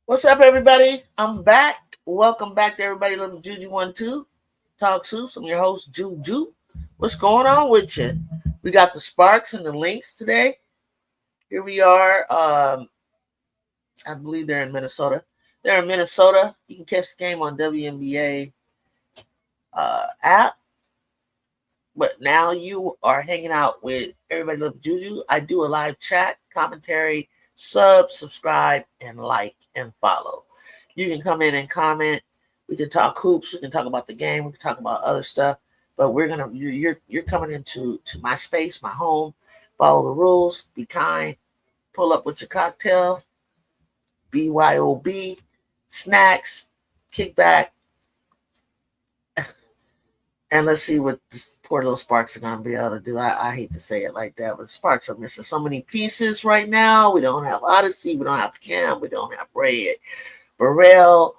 What's up, everybody? I'm back. Welcome back to everybody. Little Juju 1 2 Talk Soups. I'm your host, Juju. What's going on with you? We got the Sparks and the Lynx today. Here we are. I believe they're in Minnesota. They're in Minnesota. You can catch the game on WNBA app. But now you are hanging out with everybody. Little Juju. I do a live chat, commentary, subscribe, and like and follow. You can come in and comment. We can talk hoops. We can talk about the game. We can talk about other stuff. But you're coming into my space, my home. Follow the rules. Be kind. Pull up with your cocktail. BYOB. Snacks. Kick back. And let's see what the poor little Sparks are going to be able to do. I hate to say it like that, but Sparks are missing so many pieces right now. We don't have Odyssey. We don't have Cam. We don't have Ray. Burrell.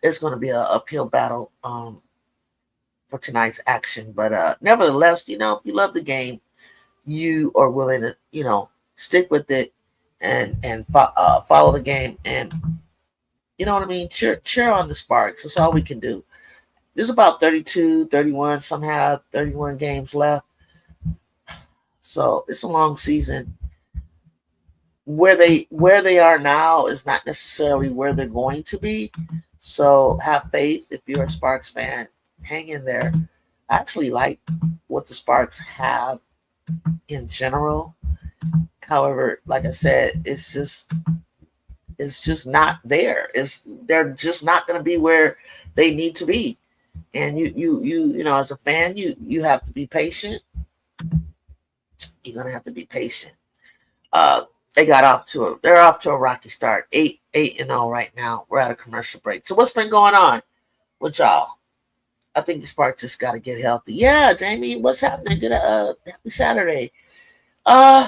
It's going to be an uphill battle for tonight's action. But nevertheless, if you love the game, you are willing to, stick with it and follow the game. And you know what I mean? Cheer on the Sparks. That's all we can do. There's about 32, 31. Some have 31 games left. So it's a long season. Where they are now is not necessarily where they're going to be. So have faith. If you're a Sparks fan, hang in there. I actually like what the Sparks have in general. However, like I said, it's just not there. They're just not going to be where they need to be. And you as a fan, you have to be patient. You're gonna have to be patient. They're off to a rocky start. 8-0 right now. We're at a commercial break. So what's been going on with y'all? I think the Sparks just got to get healthy. Yeah, Jamie, what's happening? Happy Saturday. Uh,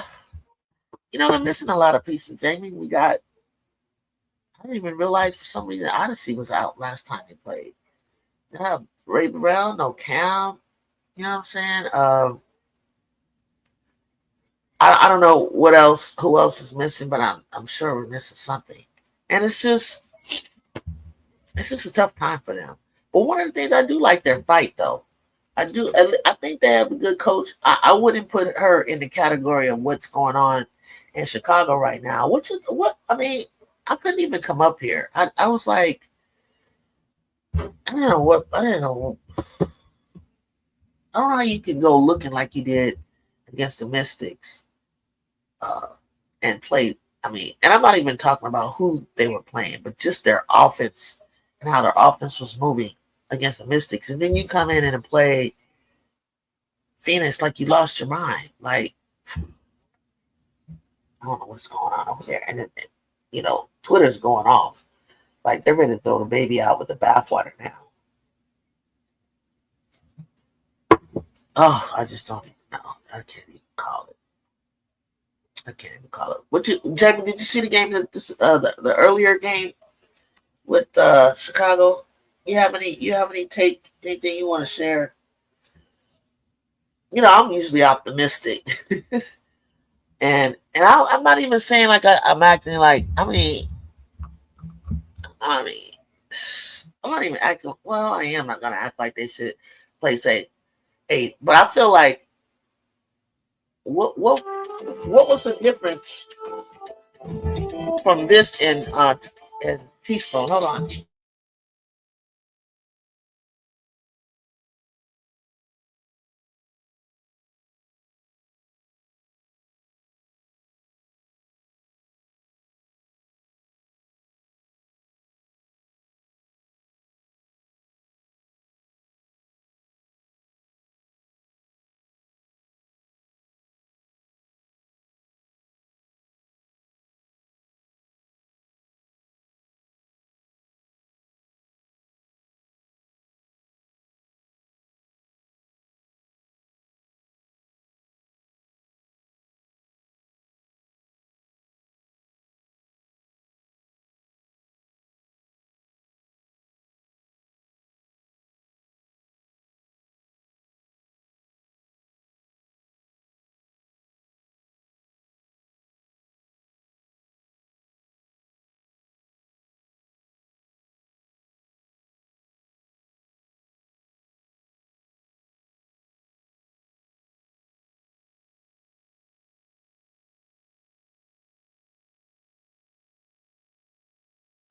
they're missing a lot of pieces, Jamie. I didn't even realize for some reason Odyssey was out last time they played. Yeah, Ray Burrell, no Cam. You know what I'm saying? I don't know who else is missing, but I'm sure we're missing something. And it's just a tough time for them. But one of the things I do like their fight though. I do. I think they have a good coach. I wouldn't put her in the category of what's going on in Chicago right now. What? I mean, I couldn't even come up here. I was like, I don't know what. I don't know. I don't know how you could go looking like you did against the Mystics uh, and play. I mean, and I'm not even talking about who they were playing, but just their offense and how their offense was moving against the Mystics. And then you come in and play Phoenix like you lost your mind. Like, I don't know what's going on over there. And Twitter's going off. Like, they're ready to throw the baby out with the bathwater now. Oh, I just don't even know. I can't even call it. I can't even call it. Jamie? Did you see the game the earlier game with Chicago? You have any take anything you want to share? I'm usually optimistic, and I'm not even saying like I'm acting like I mean I'm not even acting. Well, I am not gonna act like they should play say 8, but I feel like what was the difference from this and teaspoon? Hold on.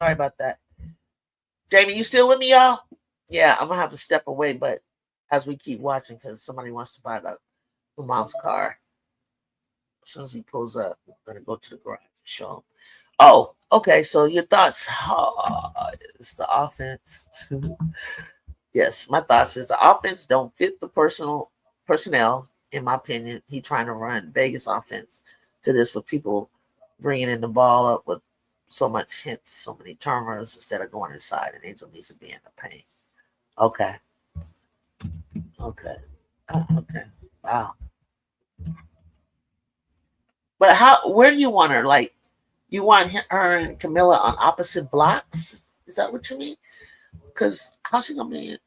Sorry about that. Jamie, you still with me, y'all? Yeah, I'm gonna have to step away, but as we keep watching, because somebody wants to buy the mom's car. As soon as he pulls up, I'm gonna go to the garage and show him. Oh, okay. So your thoughts? It's the offense. Yes, my thoughts is the offense don't fit the personnel. In my opinion, he trying to run Vegas offense to this with people bringing in the ball up with so much hits, so many turnovers instead of going inside, and Angel needs to be in the paint. Okay, okay, okay. Wow. But how? Where do you want her? Like, you want her and Camilla on opposite blocks? Is that what you mean? Because how's she gonna be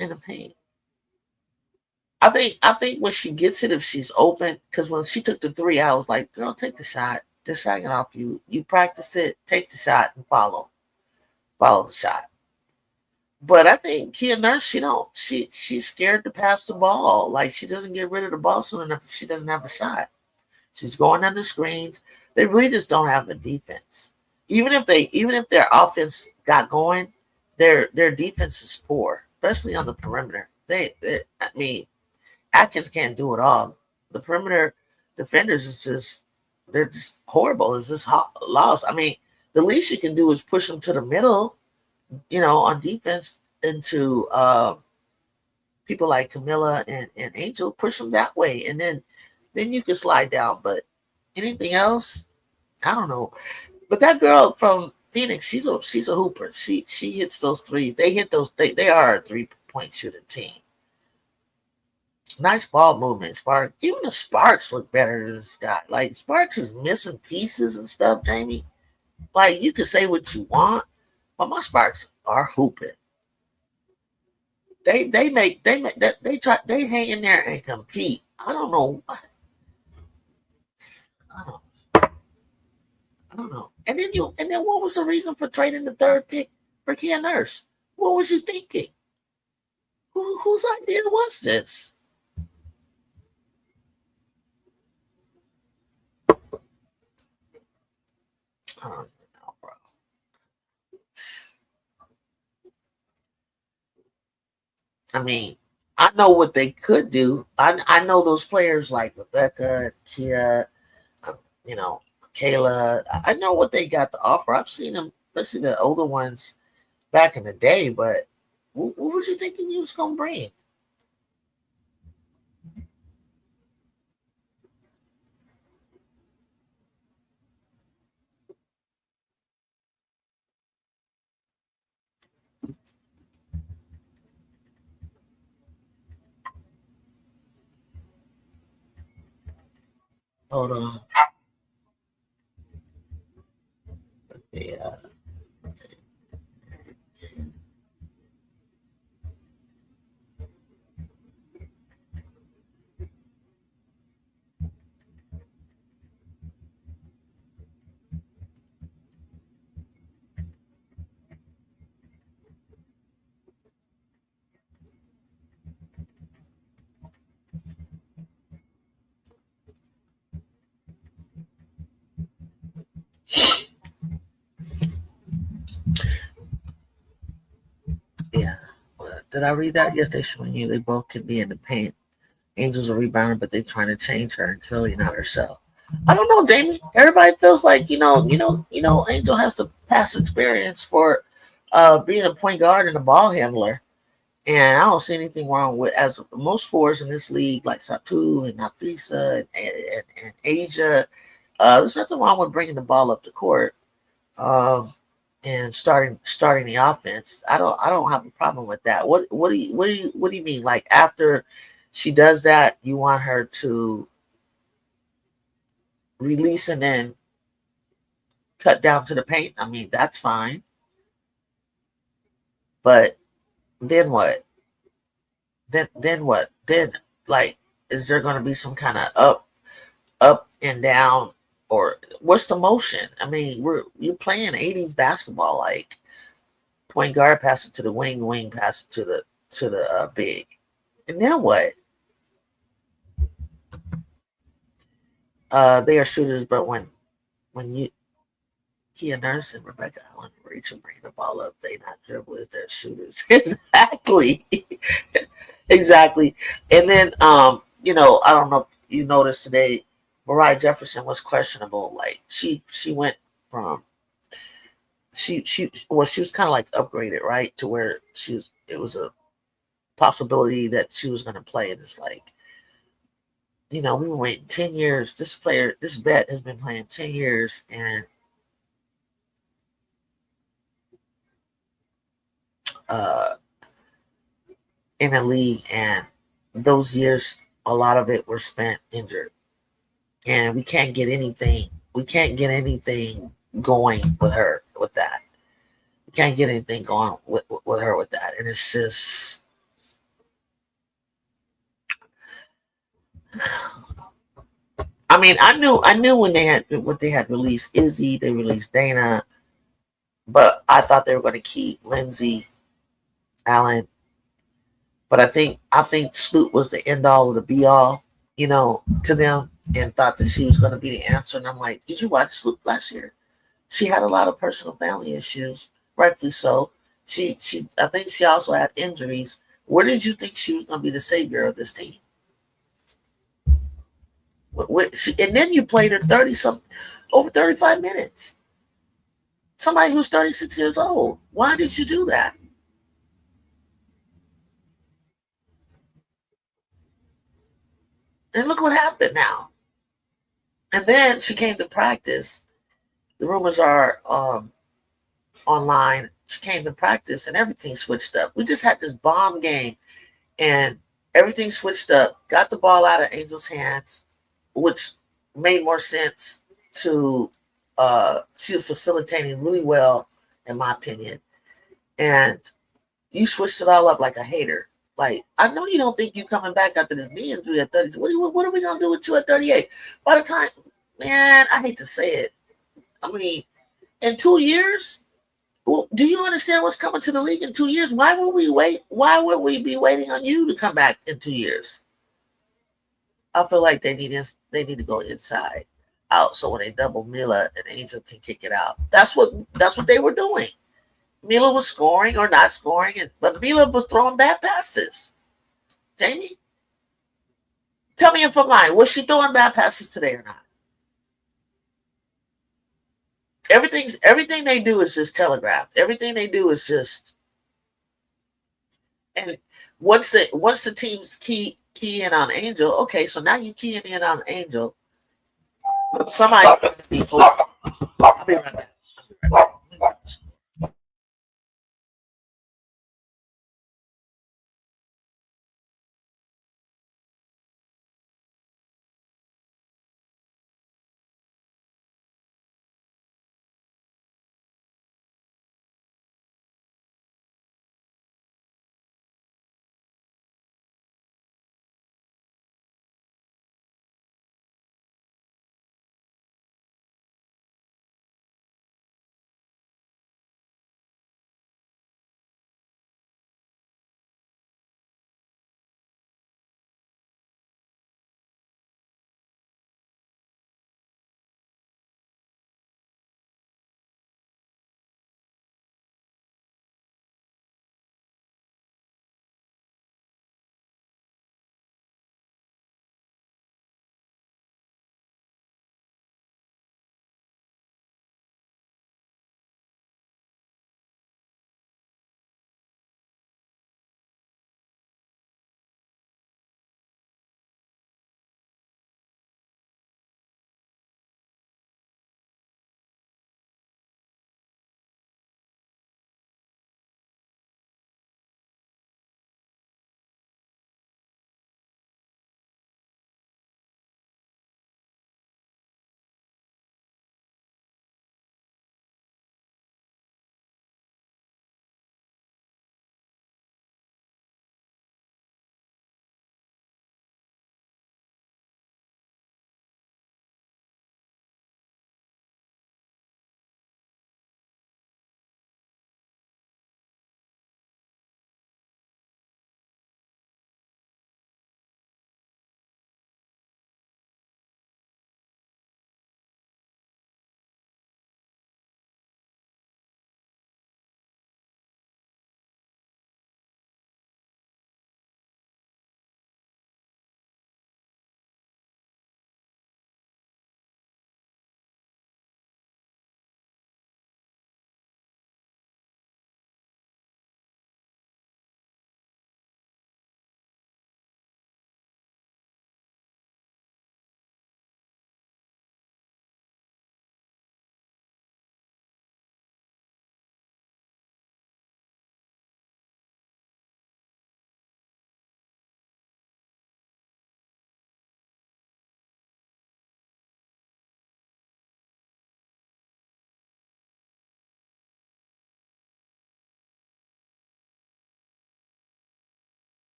in the paint? I think when she gets it, if she's open, because when she took the three, I was like, girl, take the shot. They're shotting off you. You practice it, take the shot and follow the shot. But I think Kia Nurse, she's scared to pass the ball. Like she doesn't get rid of the ball soon enough if she doesn't have a shot. She's going under screens. They really just don't have a defense. Even if their offense got going, their defense is poor, especially on the perimeter. I mean, Atkins can't do it all. The perimeter defenders is just they're just horrible. It's just lost. I mean, the least you can do is push them to the middle, on defense into people like Camilla and Angel, push them that way, and then you can slide down. But anything else, I don't know. But that girl from Phoenix, she's a hooper. She hits those threes. They hit those. They are a 3-point shooting team. Nice ball movement, Sparks. Even the Sparks look better than this guy. Like Sparks is missing pieces and stuff, Jamie. Like you can say what you want, but my Sparks are hooping. They hang in there and compete. I don't know what. I don't I don't know. And then what was the reason for trading the third pick for Kia Nurse? What was you thinking? Whose idea was this? I don't know, bro. I mean, I know what they could do. I know those players like Rebecca, Kia, um, you know, Kayla. I know what they got to offer. I've seen them, especially the older ones back in the day. But what was you thinking you was gonna bring? Hold on. Yeah. Yeah. Did I read that? Yes, they showing you they both could be in the paint. Angel's a rebounder, but they trying to change her and clearly not herself. I don't know, Jamie. Everybody feels like Angel has the past experience for being a point guard and a ball handler, and I don't see anything wrong with as most fours in this league, like Satu and Nafisa and Asia. There's nothing wrong with bringing the ball up the court. And starting the offense. I don't have a problem with that. What do you mean? Like after she does that, you want her to release and then cut down to the paint? I mean, that's fine. But then what? Then what? Then like is there gonna be some kind of up and down or what's the motion? I mean, you're playing 80s basketball like point guard pass it to the wing pass it to the big. And then what? They are shooters, but when you Kia Nurse and Rebecca Allen and Rachel bring the ball up. They not dribblers, they're shooters. Exactly. Exactly. And then I don't know if you noticed today, Mariah Jefferson was questionable. Like she went from she was kind of like upgraded, right, to where it was a possibility that she was going to play. And it's like, we were waiting 10 years. This vet has been playing 10 years, and uh, in a league, and those years, a lot of it were spent injured, and we can't get anything. We can't get anything going with her with that. We can't get anything going with her with that, and it's just. I mean, I knew when they had released Izzy, they released Dana, but I thought they were going to keep Lindsay Allen. But I think Sloot was the end all of the be all, to them, and thought that she was going to be the answer. And I'm like, did you watch Sloot last year? She had a lot of personal family issues, rightfully so. I think she also had injuries. Where did you think she was going to be the savior of this team? And then you played her 30 something, over 35 minutes. Somebody who's 36 years old. Why did you do that? And look what happened now. And then she came to practice. The rumors are online. She came to practice and everything switched up. We just had this bomb game and everything switched up. Got the ball out of Angel's hands, which made more sense to she was facilitating really well, in my opinion. And you switched it all up like a hater. Like, I know you don't think you coming back after this knee injury at 32. What are we gonna do with you at 38? By the time, man, I hate to say it. I mean, in 2 years, well, do you understand what's coming to the league in 2 years? Why would we wait? Why would we be waiting on you to come back in 2 years? I feel like they need to go inside out, so when they double Mila and Angel can kick it out. That's what they were doing. Mila was scoring or not scoring, but Mila was throwing bad passes. Jamie, tell me if I'm lying. Was she throwing bad passes today or not? Everything they do is just telegraphed. Everything they do is just. And once the teams key in on Angel, okay, so now you keying in on Angel. Somebody be open. I'll be right back. I'll be right back.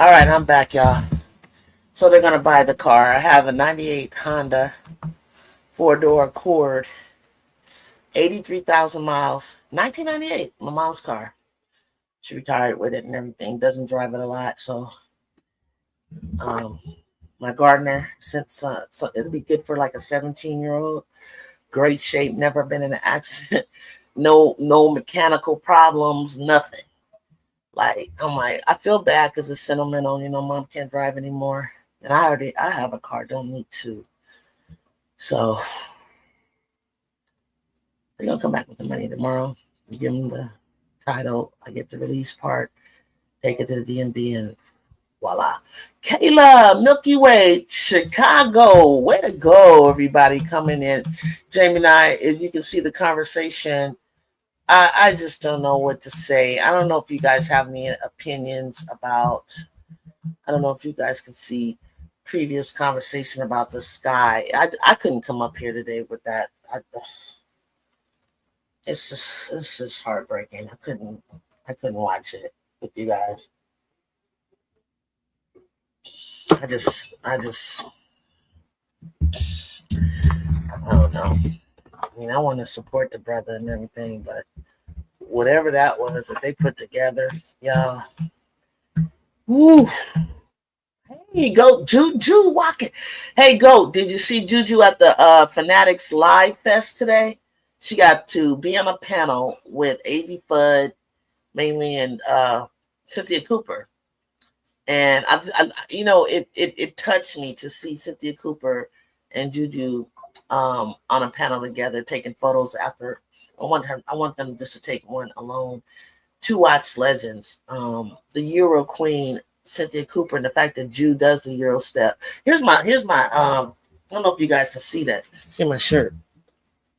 All right, I'm back, y'all. So they're gonna buy the car. I have a '98 Honda 4-door Accord, 83,000 miles, 1998. My mom's car. She retired with it and everything. Doesn't drive it a lot, so um, my gardener since so it'll be good for like a 17-year-old. Great shape, never been in an accident, no mechanical problems, nothing. Like I'm like I feel bad because it's sentimental. Mom can't drive anymore, and I have a car, don't need to. So they're gonna come back with the money tomorrow. Give them the title. I get the release part, take it to the DMV, and voila. Kayla, Milky Way, Chicago. Way to go, everybody coming in. Jamie and I, if you can see the conversation, I just don't know what to say. I don't know if you guys have any opinions about, I don't know if you guys can see previous conversation about the sky. I couldn't come up here today with that. It's just heartbreaking. I couldn't watch it with you guys. I don't know. I mean, I want to support the brother and everything, but whatever that was that they put together, y'all. Woo. Hey, go Juju walking. Hey, go. Did you see Juju at the Fanatics Live Fest today? She got to be on a panel with AZ Fudd, mainly, and Cynthia Cooper. And it touched me to see Cynthia Cooper and Juju on a panel together, taking photos after. I want them just to take one alone to watch legends. The Euro Queen, Cynthia Cooper, and the fact that Ju does the Euro step. Here's my I don't know if you guys can see that. See my shirt.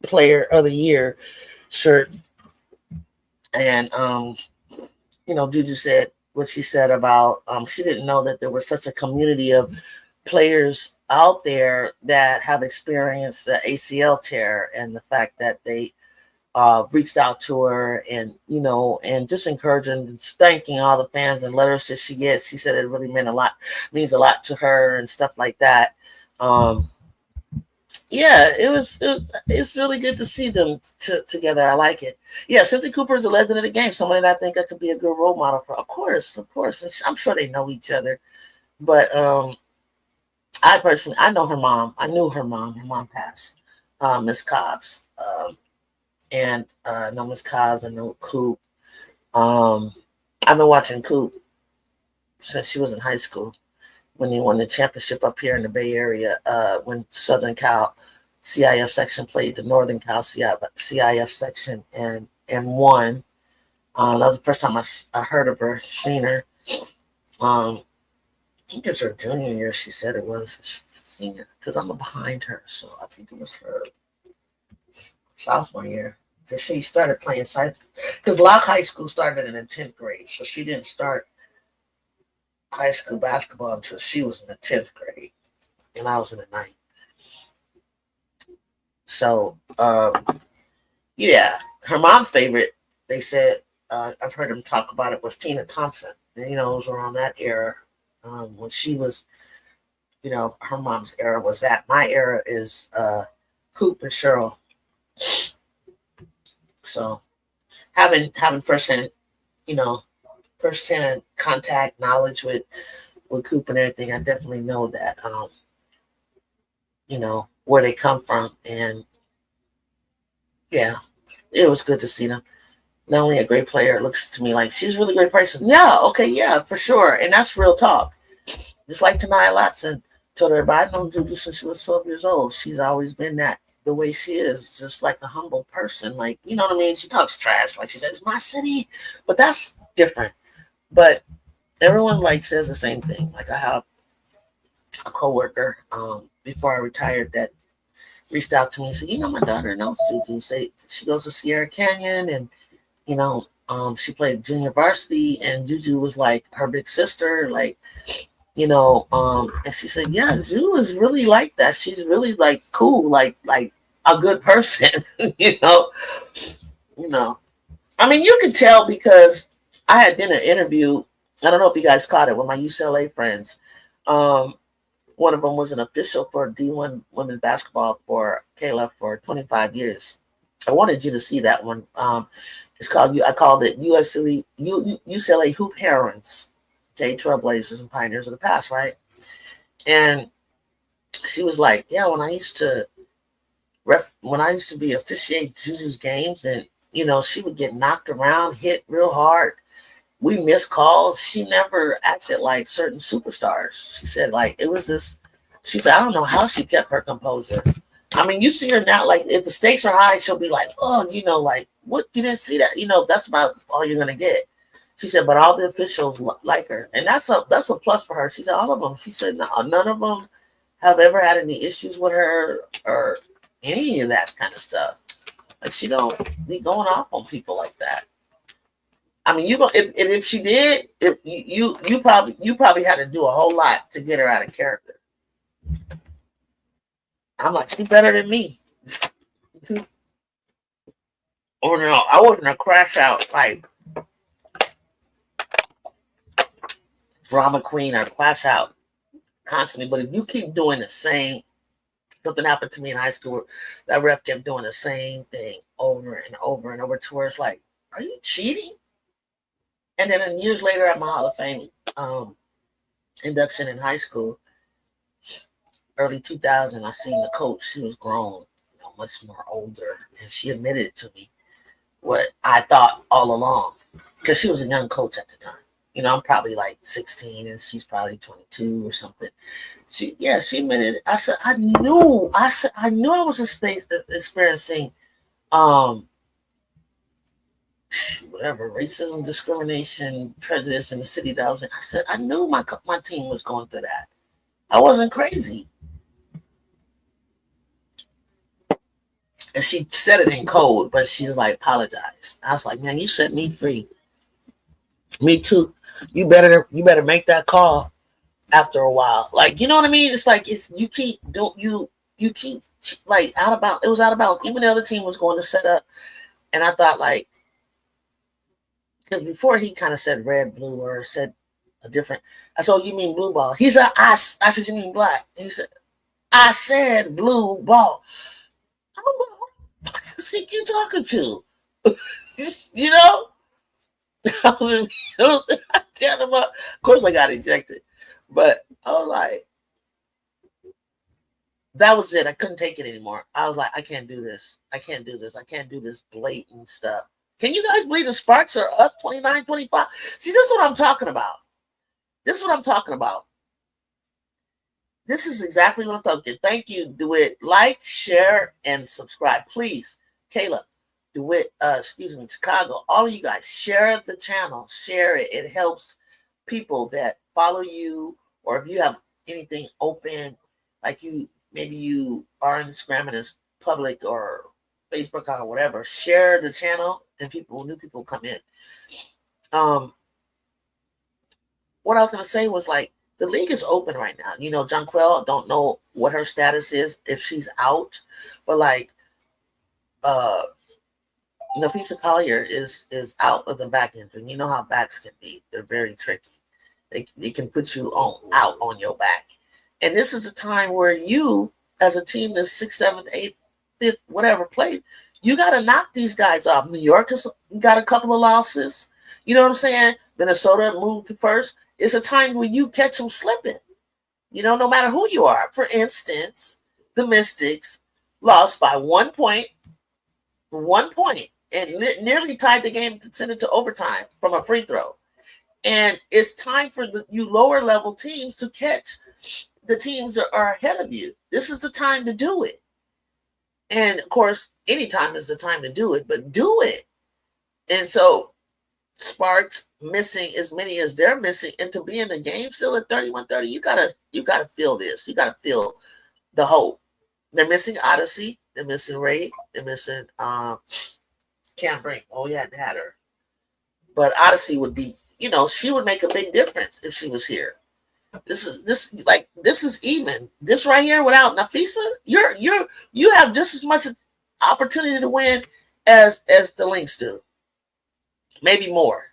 Player of the Year shirt. And Juju said what she said about she didn't know that there was such a community of players out there that have experienced the ACL tear, and the fact that they reached out to her and just encouraging and thanking all the fans and letters that she gets. She said it really means a lot to her and stuff like that. Yeah, it's really good to see them together. I like it. Yeah, Cynthia Cooper is a legend of the game. Someone that I think I could be a good role model for. Of course. And I'm sure they know each other. But I know her mom. I knew her mom. Her mom passed, Miss Cobbs. And I know Miss Cobbs. I know Coop. I've been watching Coop since she was in high school, when they won the championship up here in the Bay Area, when Southern Cal CIF section played the Northern Cal CIF section and won. That was the first time I heard of her, seen her. I think it's her junior year. She said it was senior, because I'm behind her, so I think it was her sophomore year. Because she started playing because Locke High School started in the 10th grade, so she didn't start high school basketball until she was in the 10th grade, and I was in the 9th. So, yeah, her mom's favorite, they said, I've heard them talk about it, was Tina Thompson. And, it was around that era, when she was, her mom's era was that. My era is Coop and Cheryl. So, having firsthand contact, knowledge with Coop and everything, I definitely know that, where they come from. And yeah, it was good to see them. Not only a great player, it looks to me like she's a really great person. Yeah, okay, yeah, for sure. And that's real talk. Just like Tanaya Latson told everybody, I've known Juju since she was 12 years old. She's always been that, the way she is, just like a humble person. Like, you know what I mean? She talks trash. Like she said, it's my city. But that's different. But everyone says the same thing. Like I have a coworker before I retired that reached out to me and said, my daughter knows Juju. Say she goes to Sierra Canyon, and she played junior varsity, and Juju was like her big sister, and she said, yeah, Juju is really like that. She's really cool, like a good person, I mean, you could tell because I had done an interview I don't know if you guys caught it with my UCLA friends. Um, One of them was an official for D1 women's basketball for Kayla for 25 years. I wanted you to see that one. It's called, I called it UCLA Hoop Heroines, okay, Trailblazers and Pioneers of the Past, right? And she was like, yeah, when I used to be officiate Juju's games, and she would get knocked around, hit real hard. We missed calls. She never acted like certain superstars. She said like it was this. She said I don't know how she kept her composure. I mean, you see her now. Like if the stakes are high, she'll be like, "Oh, like what? You didn't see that? That's about all you're gonna get." She said, but all the officials like her, and that's a plus for her. She said all of them. She said no, none of them have ever had any issues with her or any of that kind of stuff. Like she don't be going off on people like that. I mean, if she did, if you probably had to do a whole lot to get her out of character. I'm like, she's better than me. Oh no, I wasn't a crash out like drama queen or crash out constantly. But if you keep doing the same, something happened to me in high school. That ref kept doing the same thing over and over and over to where it's like, are you cheating? And then years later at my Hall of Fame induction in high school, early 2000, I seen the coach. She was grown, much more older, and she admitted it to me what I thought all along, because she was a young coach at the time. I'm probably like 16, and she's probably 22 or something. She admitted it. I knew I was experiencing whatever racism, discrimination, prejudice in the city that I was in. I said I knew my team was going through that. I wasn't crazy. And she said it in code, but she was like, apologize. I was like, man, you set me free. Me too. You better make that call after a while. Like, you know what I mean? It's like you keep like out about it was out about even the other team was going to set up, and I thought like, because before he kind of said red, blue, or said a different. I said, oh, you mean blue ball? He said, I said, you mean black? And he said, I said blue ball. I don't know who you think you talking to? you know? I was of course I got ejected. But I was like, that was it. I couldn't take it anymore. I was like, I can't do this. I can't do this. I can't do this blatant stuff. Can you guys believe the Sparks are up 29, 25? See, this is what I'm talking about. This is what I'm talking about. This is exactly what I'm talking about. Thank you. Do it. Like, share, and subscribe. Please. Kayla, do it. Chicago. All of you guys, share the channel. Share it. It helps people that follow you, or if you have anything open, like maybe you are on Instagram and it's public, or Facebook or whatever, share the channel and new people come in. What I was going to say was like, the league is open right now. Jonquel, don't know what her status is, if she's out, but like, Nafisa Collier is out with a back injury. You know how backs can be. They're very tricky. They can put you out on your back. And this is a time where you, as a team that's 6th, 7th, 8th, 5th, whatever, play, you got to knock these guys off. New York has got a couple of losses. You know what I'm saying? Minnesota moved to first. It's a time where you catch them slipping. No matter who you are. For instance, the Mystics lost by 1 point, and nearly tied the game to send it to overtime from a free throw. And it's time for you lower level teams to catch the teams that are ahead of you. This is the time to do it. And of course, anytime is the time to do it, but do it. And so Sparks missing as many as they're missing, and to be in the game still at 31-30, you gotta feel this. You gotta feel the hope. They're missing Odyssey, they're missing Ray, they're missing Cam Brink. Oh, yeah, had her. But Odyssey would be, she would make a big difference if she was here. This is even. This right here without Nafisa, you have just as much opportunity to win as the Lynx do. Maybe more.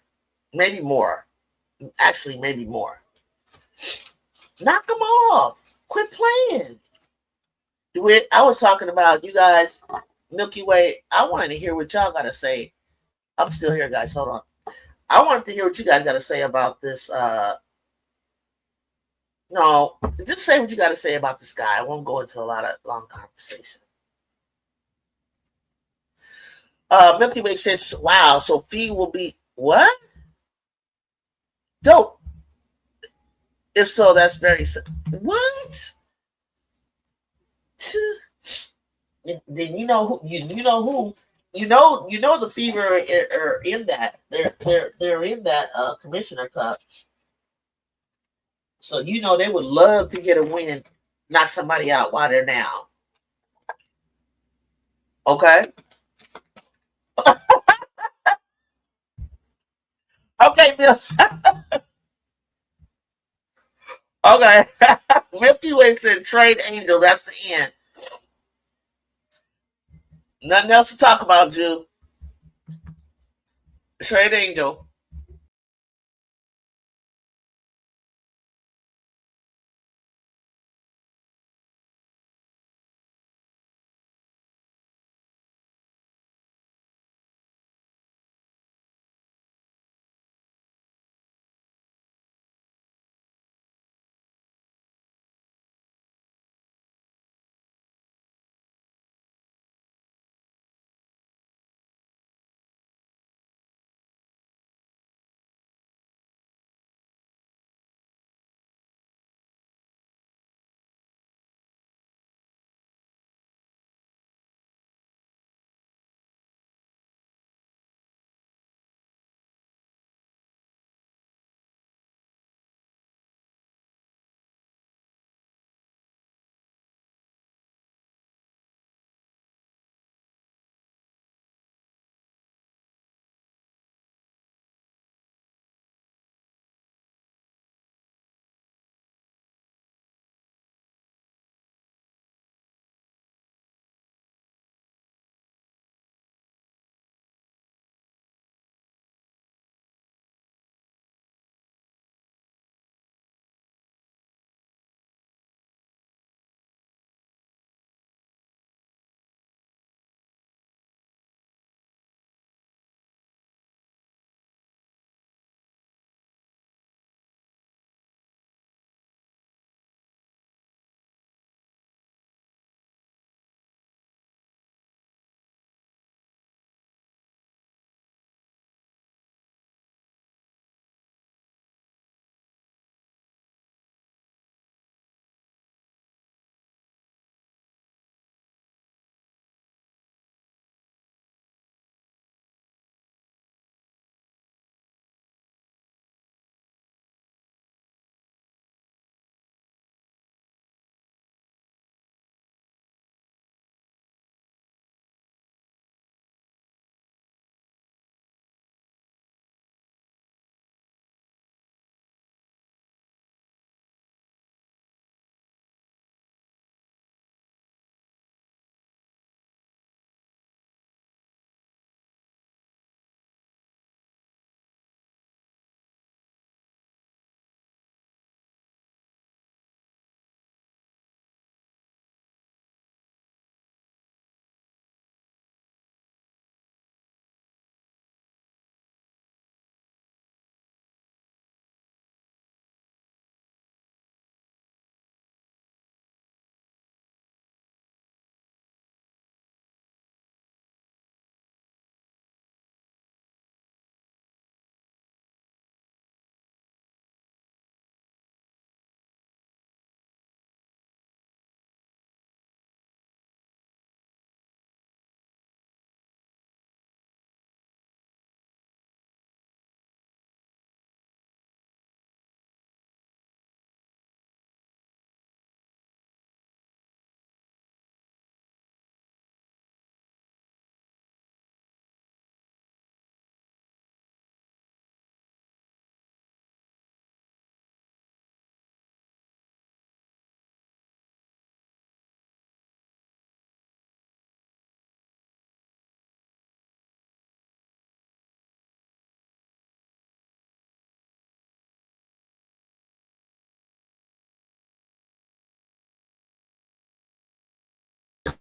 Actually, maybe more. Knock them off. Quit playing. I was talking about you guys, Milky Way. I wanted to hear what y'all got to say. I'm still here, guys. Hold on. I wanted to hear what you guys got to say about this. No, just say what you got to say about this guy. I won't go into a lot of long conversation. Milky Way says, "Wow, so fee will be what? Don't. If so, that's very what? Then you know the Fever are in that. They're in that Commissioner Cup. So you know they would love to get a win, knock somebody out while they're down. Okay, okay, Bill. Okay, Milky Way said trade Angel. That's the end. Nothing else to talk about, Jew. Trade Angel.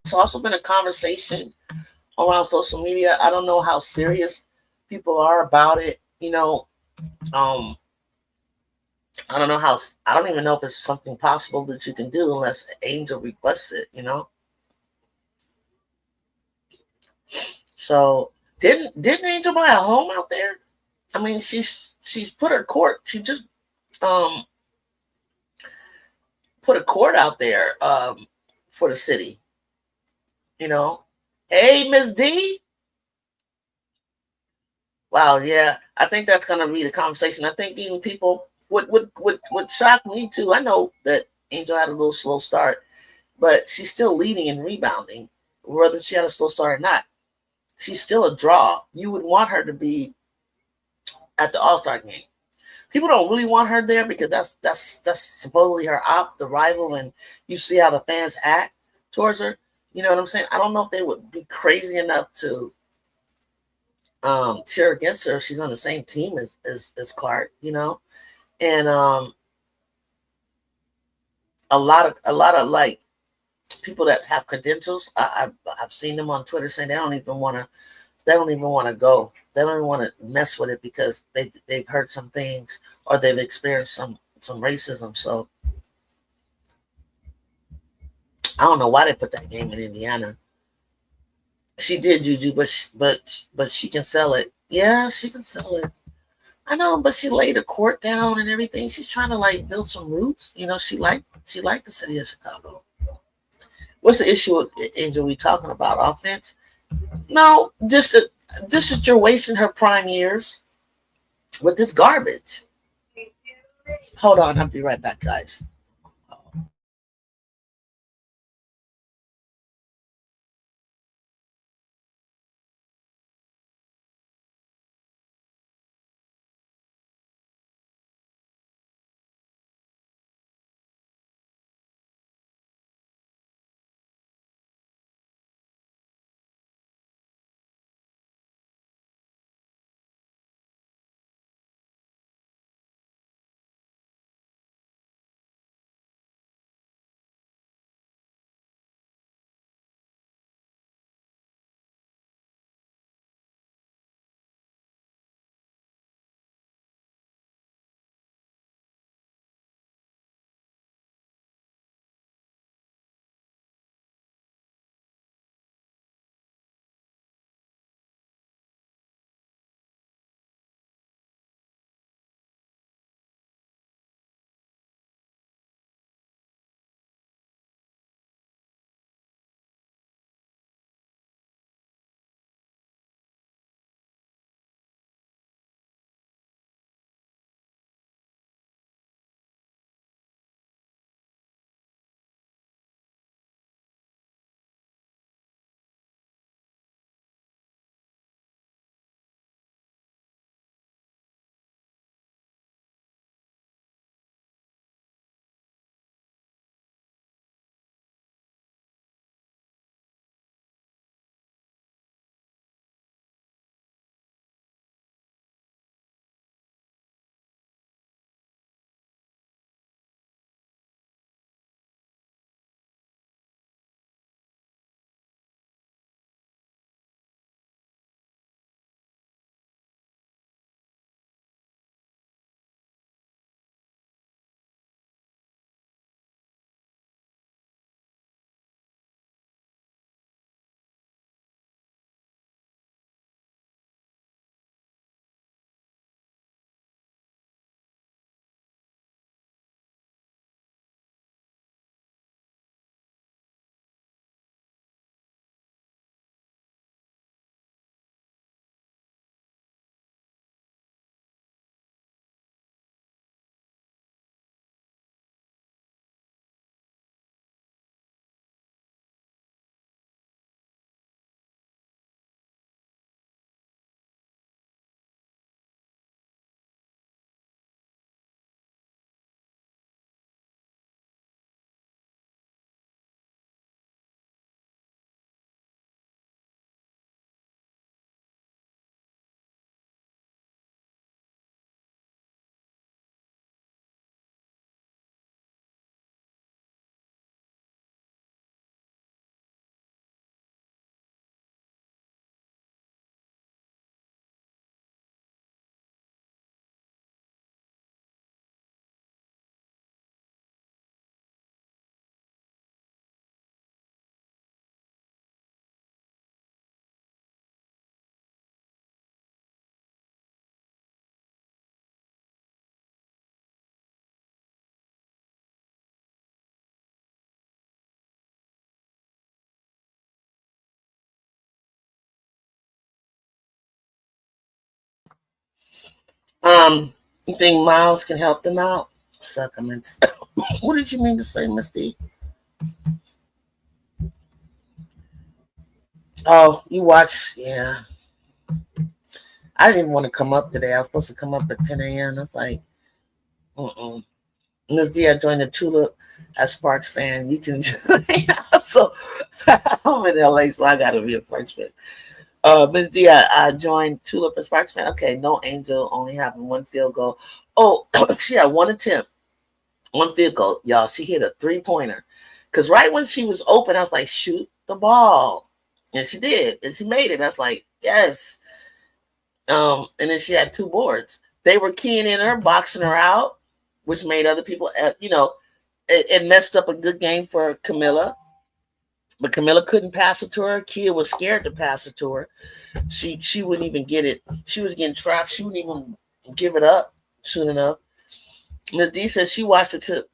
It's also been a conversation around social media. I don't know how serious people are about it. Um, I don't know how. I don't even know if it's something possible that you can do unless Angel requests it. So didn't Angel buy a home out there? I mean, she's put her court. She just um put a court out there for the city. You know. Hey, Miss D. Wow, yeah. I think that's gonna be the conversation. I think even people would shock me too. I know that Angel had a little slow start, but she's still leading and rebounding, whether she had a slow start or not. She's still a draw. You would want her to be at the All-Star game. People don't really want her there because that's supposedly her op, the rival, and you see how the fans act towards her. You know what I'm saying? I don't know if they would be crazy enough to cheer against her if she's on the same team as Clark, And a lot of like people that have credentials, I've seen them on Twitter saying they don't even want to go. They don't even want to mess with it because they've heard some things or they've experienced some racism. So I don't know why they put that game in Indiana. She did Juju, but she can sell it. Yeah, she can sell it. I know, but she laid the court down and everything. She's trying to like build some roots. She liked the city of Chicago. What's the issue with Angel? We talking about offense? No, just that you're wasting her prime years with this garbage. Hold on, I'll be right back, guys. You think Miles can help them out? Suck them in. What did you mean to say, Miss D? Oh, you watch? Yeah. I didn't even want to come up today. I was supposed to come up at 10 a.m. I was like, Miss D, I joined the Tulip as Sparks fan. You can join. So I'm in LA, so I got to be a Sparks fan. Miss D, I joined Tulip as Sparks fan. Okay, no Angel, only having one field goal. Oh, she had one attempt, one field goal. Y'all, she hit a 3-pointer. Because right when she was open, I was like, shoot the ball. And she did. And she made it. I was like, yes. And then she had 2 boards. They were keying in her, boxing her out, which made other people, it messed up a good game for Camilla. But Camilla couldn't pass it to her. Kia was scared to pass it to her. She wouldn't even get it. She was getting trapped. She wouldn't even give it up soon enough. Ms. D said she watched it to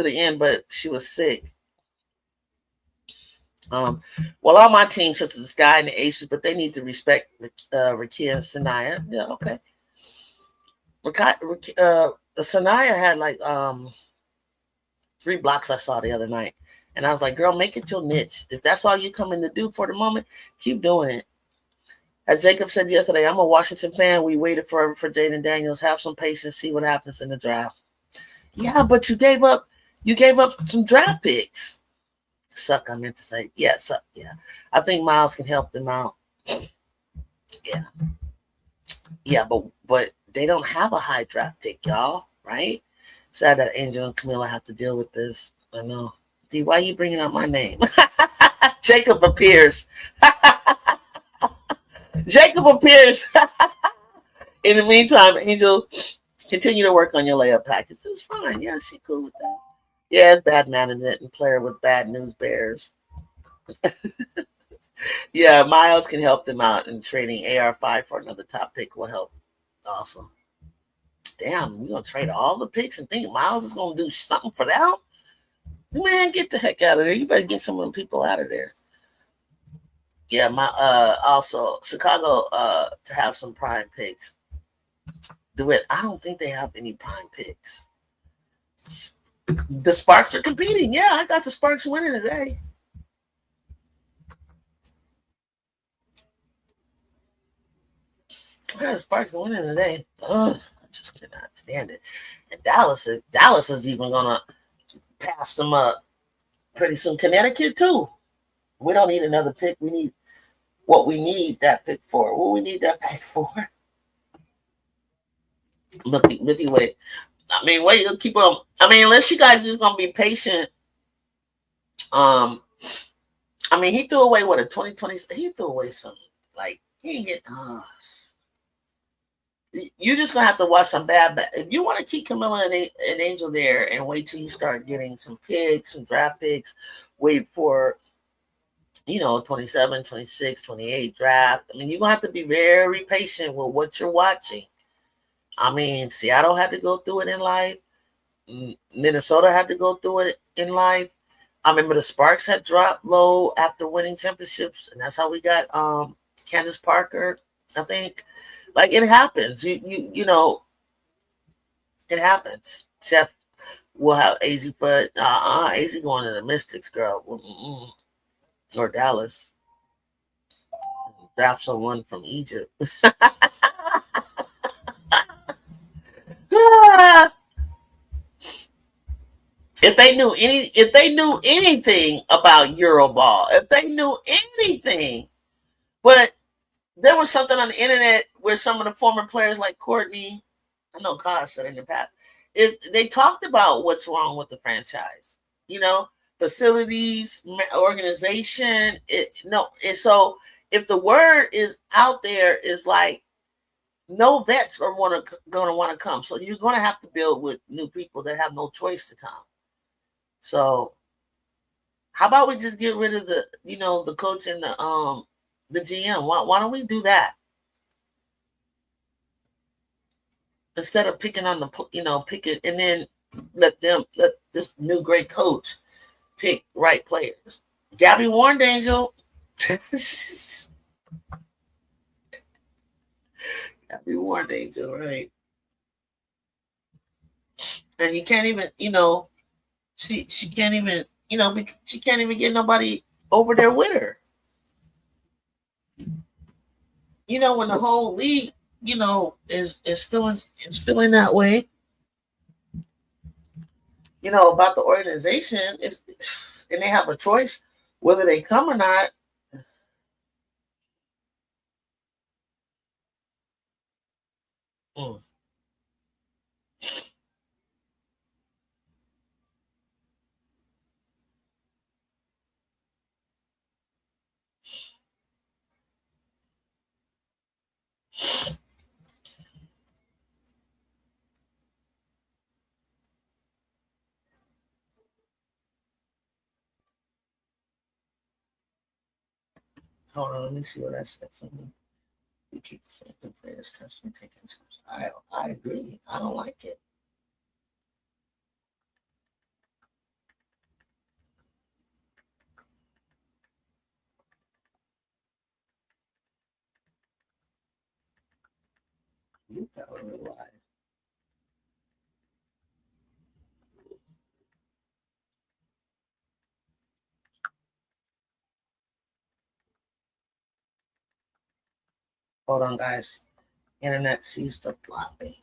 the end, but she was sick. Well, all my teams, such as the Sky and the Aces, but they need to respect Rakia and Sanaya. Yeah, okay. Sanaya had like 3 blocks I saw the other night. And I was like, girl, make it your niche. If that's all you come in to do for the moment, keep doing it. As Jacob said yesterday, I'm a Washington fan. We waited forever for Jaden Daniels. Have some patience, see what happens in the draft. Yeah, but you gave up some draft picks. Suck, I meant to say. Yeah, suck, yeah. I think Miles can help them out. Yeah. Yeah, but they don't have a high draft pick, y'all, right? Sad that Angel and Camilla have to deal with this. I know. D, why are you bringing up my name? Jacob appears. Jacob appears. In the meantime, Angel, continue to work on your layup package. It's fine. Yeah, she cool with that. Yeah, it's bad management and player with bad news bears. Yeah, Miles can help them out, and trading AR5 for another top pick will help. Awesome. Damn, we're going to trade all the picks and think Miles is going to do something for them? Man, get the heck out of there. You better get some of them people out of there. Yeah, also Chicago to have some prime picks. Do it. I don't think they have any prime picks. The Sparks are competing. Yeah, I got the Sparks winning today. Yeah, the Sparks are winning today. Ugh, I just cannot stand it. And Dallas is even gonna pass them up pretty soon. Connecticut too. We don't need another pick. We need what we need that pick for. What we need that pick for? Looky, wait. I mean, wait, you keep on. I mean, unless you guys just gonna be patient. I mean, he threw away what a 2020. He threw away something like he didn't get. You're just gonna have to watch some bad. If you want to keep Camilla and Angel there and wait till you start getting some picks, some draft picks, wait for 27, 26, 28 draft. I mean, you're gonna have to be very patient with what you're watching. I mean, Seattle had to go through it in life. Minnesota had to go through it in life. I remember the Sparks had dropped low after winning championships, and that's how we got Candace Parker, I think. Like, it happens. You know, it happens. Chef will have AZ foot. AZ going to the Mystics, girl. Or Dallas. Draft someone from Egypt. If they knew anything about Euroball, if they knew anything, but there was something on the internet where some of the former players like Courtney, I know Kyle said in the past, they talked about what's wrong with the franchise, facilities, organization. So if the word is out there is like no vets are going to want to come, so you're going to have to build with new people that have no choice to come. So how about we just get rid of the coach and the GM? Why don't we do that instead of picking on pick it and then let this new great coach pick right players? Gabby warned Angel. Gabby warned Angel, right? and you can't even, she can't even, she can't even get nobody over there with her. When the whole league, is feeling that way, about the organization, and they have a choice whether they come or not. Mm. Hold on, let me see what I said. Something we keep the same good players constantly taking trips. I agree. I don't like it. You gotta realize. Hold on, guys. Internet sees the flopping.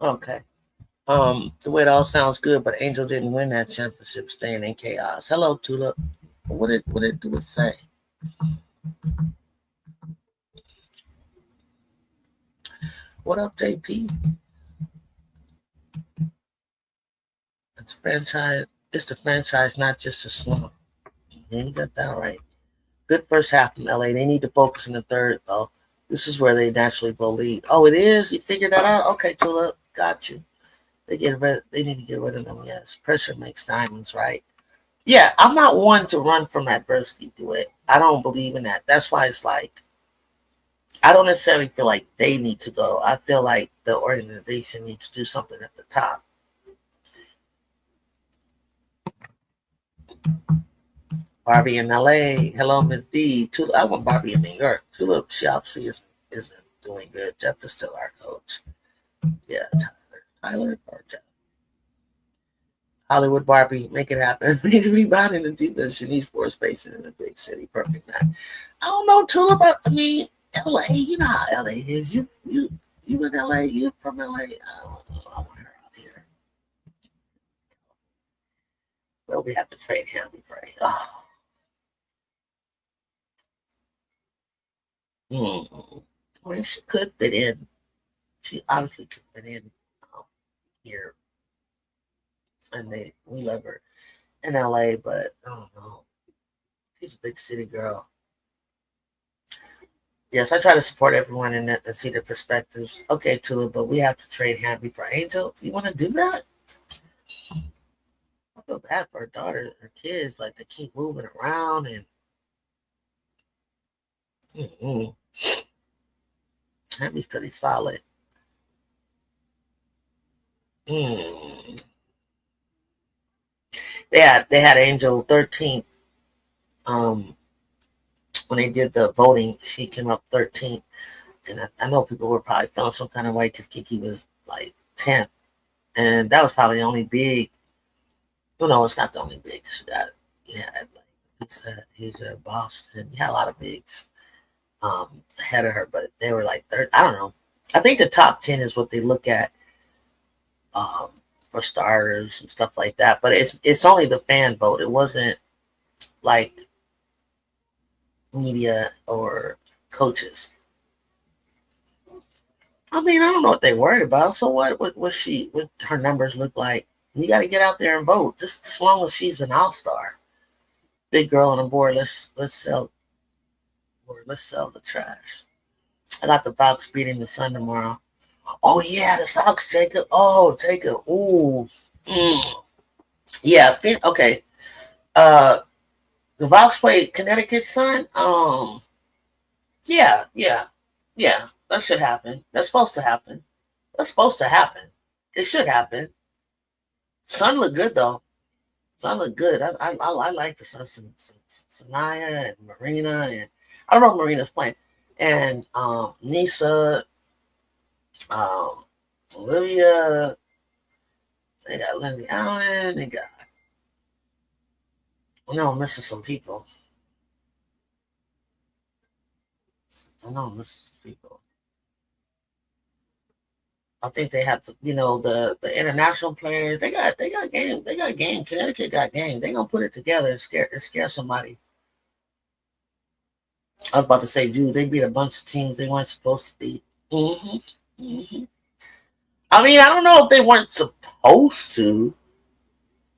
Okay. The way it all sounds good, but Angel didn't win that championship, staying in chaos. Hello, Tulip. What did do it say? What up, JP? It's franchise. It's the franchise, not just a slump. Yeah, you got that right. Good first half from LA. They need to focus in the third, though. This is where they naturally will lead. Oh, it is. You figured that out. Okay, Tulip, got you. They need to get rid of them. Yes, pressure makes diamonds, right? Yeah, I'm not one to run from adversity. Do it. I don't believe in that. That's why it's like I don't necessarily feel like they need to go. I feel like the organization needs to do something at the top. Barbie in LA. Hello, Miss D. Tulip, I want Barbie in New York. Tulip, she obviously isn't doing good. Jeff is still our coach. Yeah, Tyler or Jeff. Hollywood Barbie, make it happen. We need to rebound in the defense. She needs floor spacing in a big city. Perfect man. I don't know, Tulip. I mean, LA, you know how LA is. You in LA, you from LA. I don't know. I want her out here. Well, we have to trade him before oh. I mean, she could fit in. She obviously could fit in um, here, and we love her in LA, but I don't know. She's a big city girl. Yes, I try to support everyone in that and see their perspectives. Okay, Tula, but we have to trade Happy for Angel. You want to do that? I feel bad for her daughter, her kids. Like they keep moving around and mm-mm. Happy's pretty solid. Mm. They had Angel 13th. Um, when they did the voting, she came up 13th, and I know people were probably feeling some kind of way because Kiki was like 10th, and that was probably the only big. Well, no, it's not the only big. She got yeah, like he's a Boston. You had a lot of bigs ahead of her, but they were like third. I don't know. I think the top 10 is what they look at um, for starters and stuff like that. But it's only the fan vote. It wasn't like media or coaches. I mean, I don't know what they worried about. So what her numbers look like? You got to get out there and vote. Just as long as she's an all-star, big girl on the board. Let's sell the trash. I got the Bucks beating the Sun tomorrow. Oh yeah, the Sox, Jacob. Oh, Jacob. Ooh. Mm. Yeah. Okay. Uh, the Bucks play Connecticut Sun. Yeah, yeah, yeah. That should happen. That's supposed to happen. That's supposed to happen. It should happen. Sun look good though. Sun look good. I like the Sun. Sanaya and Marina, and I don't know if Marina's playing, and Nisa, um, Olivia. They got Lindsay Allen. They got. No, I'm missing some people. I know I'm missing some people. I think they have to, the international players. They got game. They got game. Connecticut got game. They gonna put it together and scare somebody. I was about to say, dude, they beat a bunch of teams they weren't supposed to beat. Hmm. Hmm. I mean, I don't know if they weren't supposed to.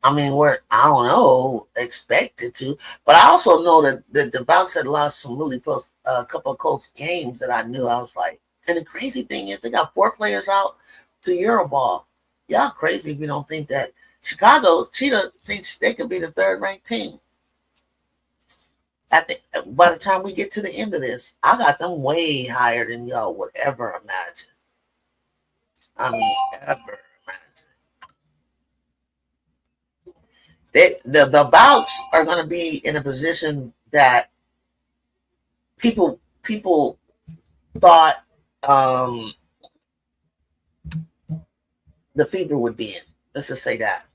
I mean, I don't know, expected to, but I also know that the Bucks had lost some really close, a couple of close games that I knew. I was like, and the crazy thing is, they got 4 players out to Euroball. Y'all crazy if you don't think that Chicago Cheetah thinks they could be the third ranked team. At the By the time we get to the end of this, I got them way higher than y'all would ever imagine. I mean, ever imagine. The Bucks are going to be in a position that people thought the Fever would be in. Let's just say that.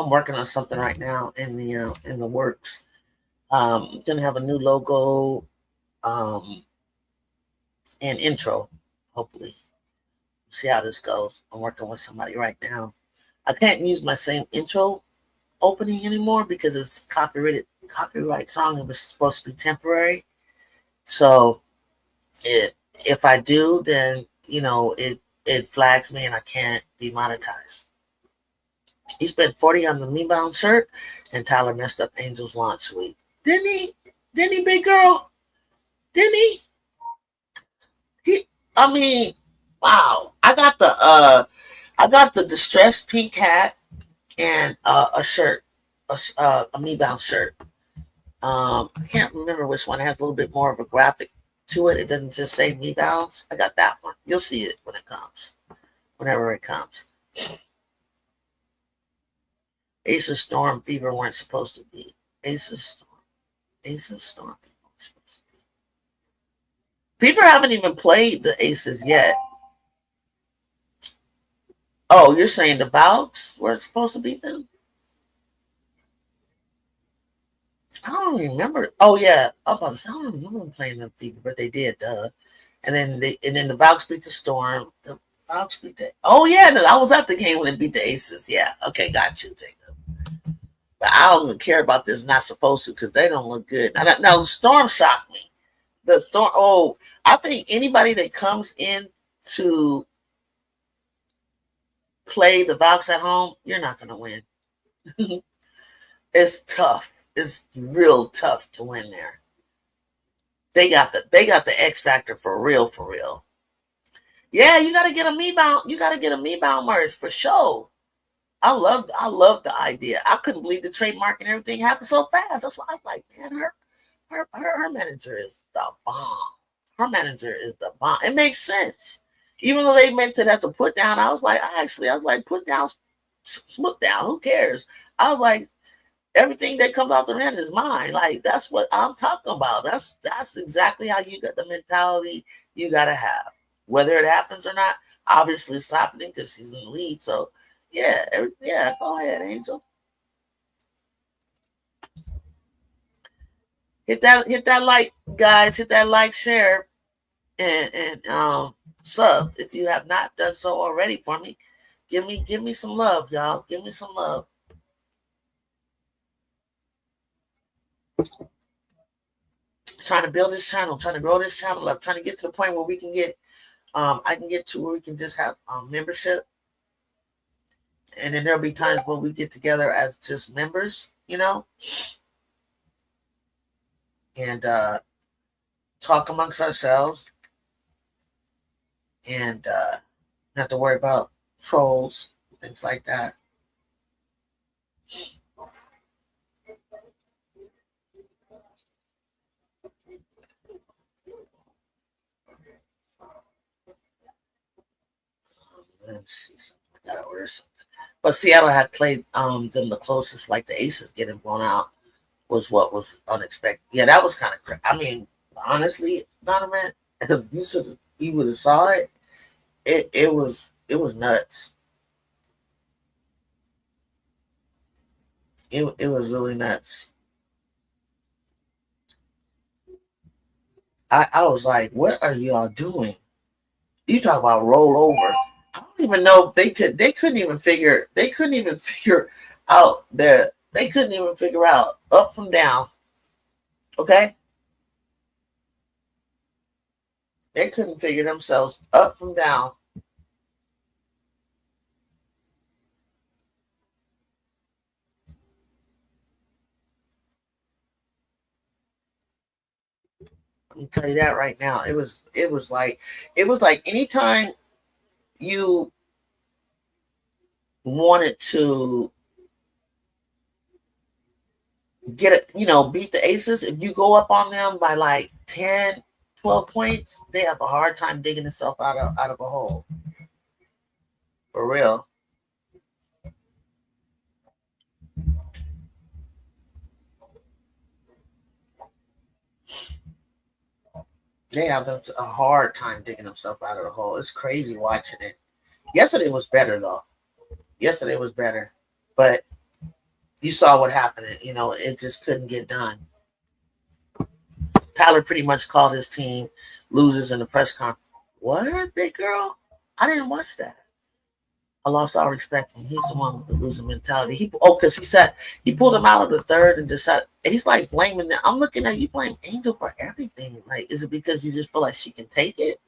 I'm working on something right now in the works. Gonna have a new logo um, and intro. Hopefully, see how this goes. I'm working with somebody right now. I can't use my same intro opening anymore because it's copyright song. It was supposed to be temporary. So if I do, then it flags me and I can't be monetized. He spent 40 on the Me Bound shirt, and Tyler messed up Angel's launch week. Didn't he? Didn't he, big girl? Didn't he? He. I mean, wow. I got the distressed pink hat and a shirt, a Me Bound shirt. I can't remember which one has a little bit more of a graphic to it. It doesn't just say Me Bounds. I got that one. You'll see it when it comes, whenever it comes. Aces Storm Fever weren't supposed to be. Aces Storm. Aces Storm Fever weren't supposed to be. Fever haven't even played the Aces yet. Oh, you're saying the Valks were supposed to beat them? I don't remember. Oh yeah, I was about to say, I don't remember them playing them Fever, but they did. And then the Valks beat the Storm. The Valks beat the. Oh yeah, no, I was at the game when they beat the Aces. Yeah, okay, got you, Jacob. But I don't even care about this. Not supposed to because they don't look good. Now the Storm shocked me. The Storm. Oh, I think anybody that comes in to play the Valks at home, you're not going to win. It's tough. It's real tough to win there. They got the X factor for real, for real. Yeah, you got to get a me bound. You got to get a me bound merch for sure. I love the idea. I couldn't believe the trademark and everything happened so fast. That's why I was like, man, her manager is the bomb. Her manager is the bomb. It makes sense. Even though they meant it as a put down, I was like, put down, smooth down. Who cares? I was like, everything that comes out the end is mine. Like that's what I'm talking about. That's exactly how you got the mentality you gotta have. Whether it happens or not, obviously it's happening because she's in the lead. So yeah, yeah, go ahead, Angel. Hit that like, guys. Hit that like, share, and sub. If you have not done so already for me, give me some love, y'all. Give me some love. Trying to build this channel, trying to grow this channel up, trying to get to the point where we can get, I can get to where we can just have membership, and then there'll be times where we get together as just members, and talk amongst ourselves, and not have to worry about trolls, things like that. Let me see something. I gotta order something. But Seattle had played them the closest, like the Aces getting blown out was what was unexpected. Yeah, that was kind of crazy. I mean, honestly, Donovan, if you would have saw it, it was nuts. It was really nuts. I was like, what are y'all doing? You talk about roll over. I don't even know if they couldn't even figure out they couldn't even figure out up from down. Okay? They couldn't figure themselves up from down. Let me tell you that right now. It was like anytime you wanted to get it, beat the Aces, if you go up on them by like 10, 12 points, they have a hard time digging themselves out of a hole. For real. They have a hard time digging themselves out of the hole. It's crazy watching it. Yesterday was better though. Yesterday was better. But you saw what happened. It just couldn't get done. Tyler pretty much called his team losers in the press conference. What, big girl? I didn't watch that. I lost all respect for him. He's the one with the loser mentality. Because he pulled him out of the third and decided he's like blaming them. I'm looking at you blame Angel for everything. Like, is it because you just feel like she can take it?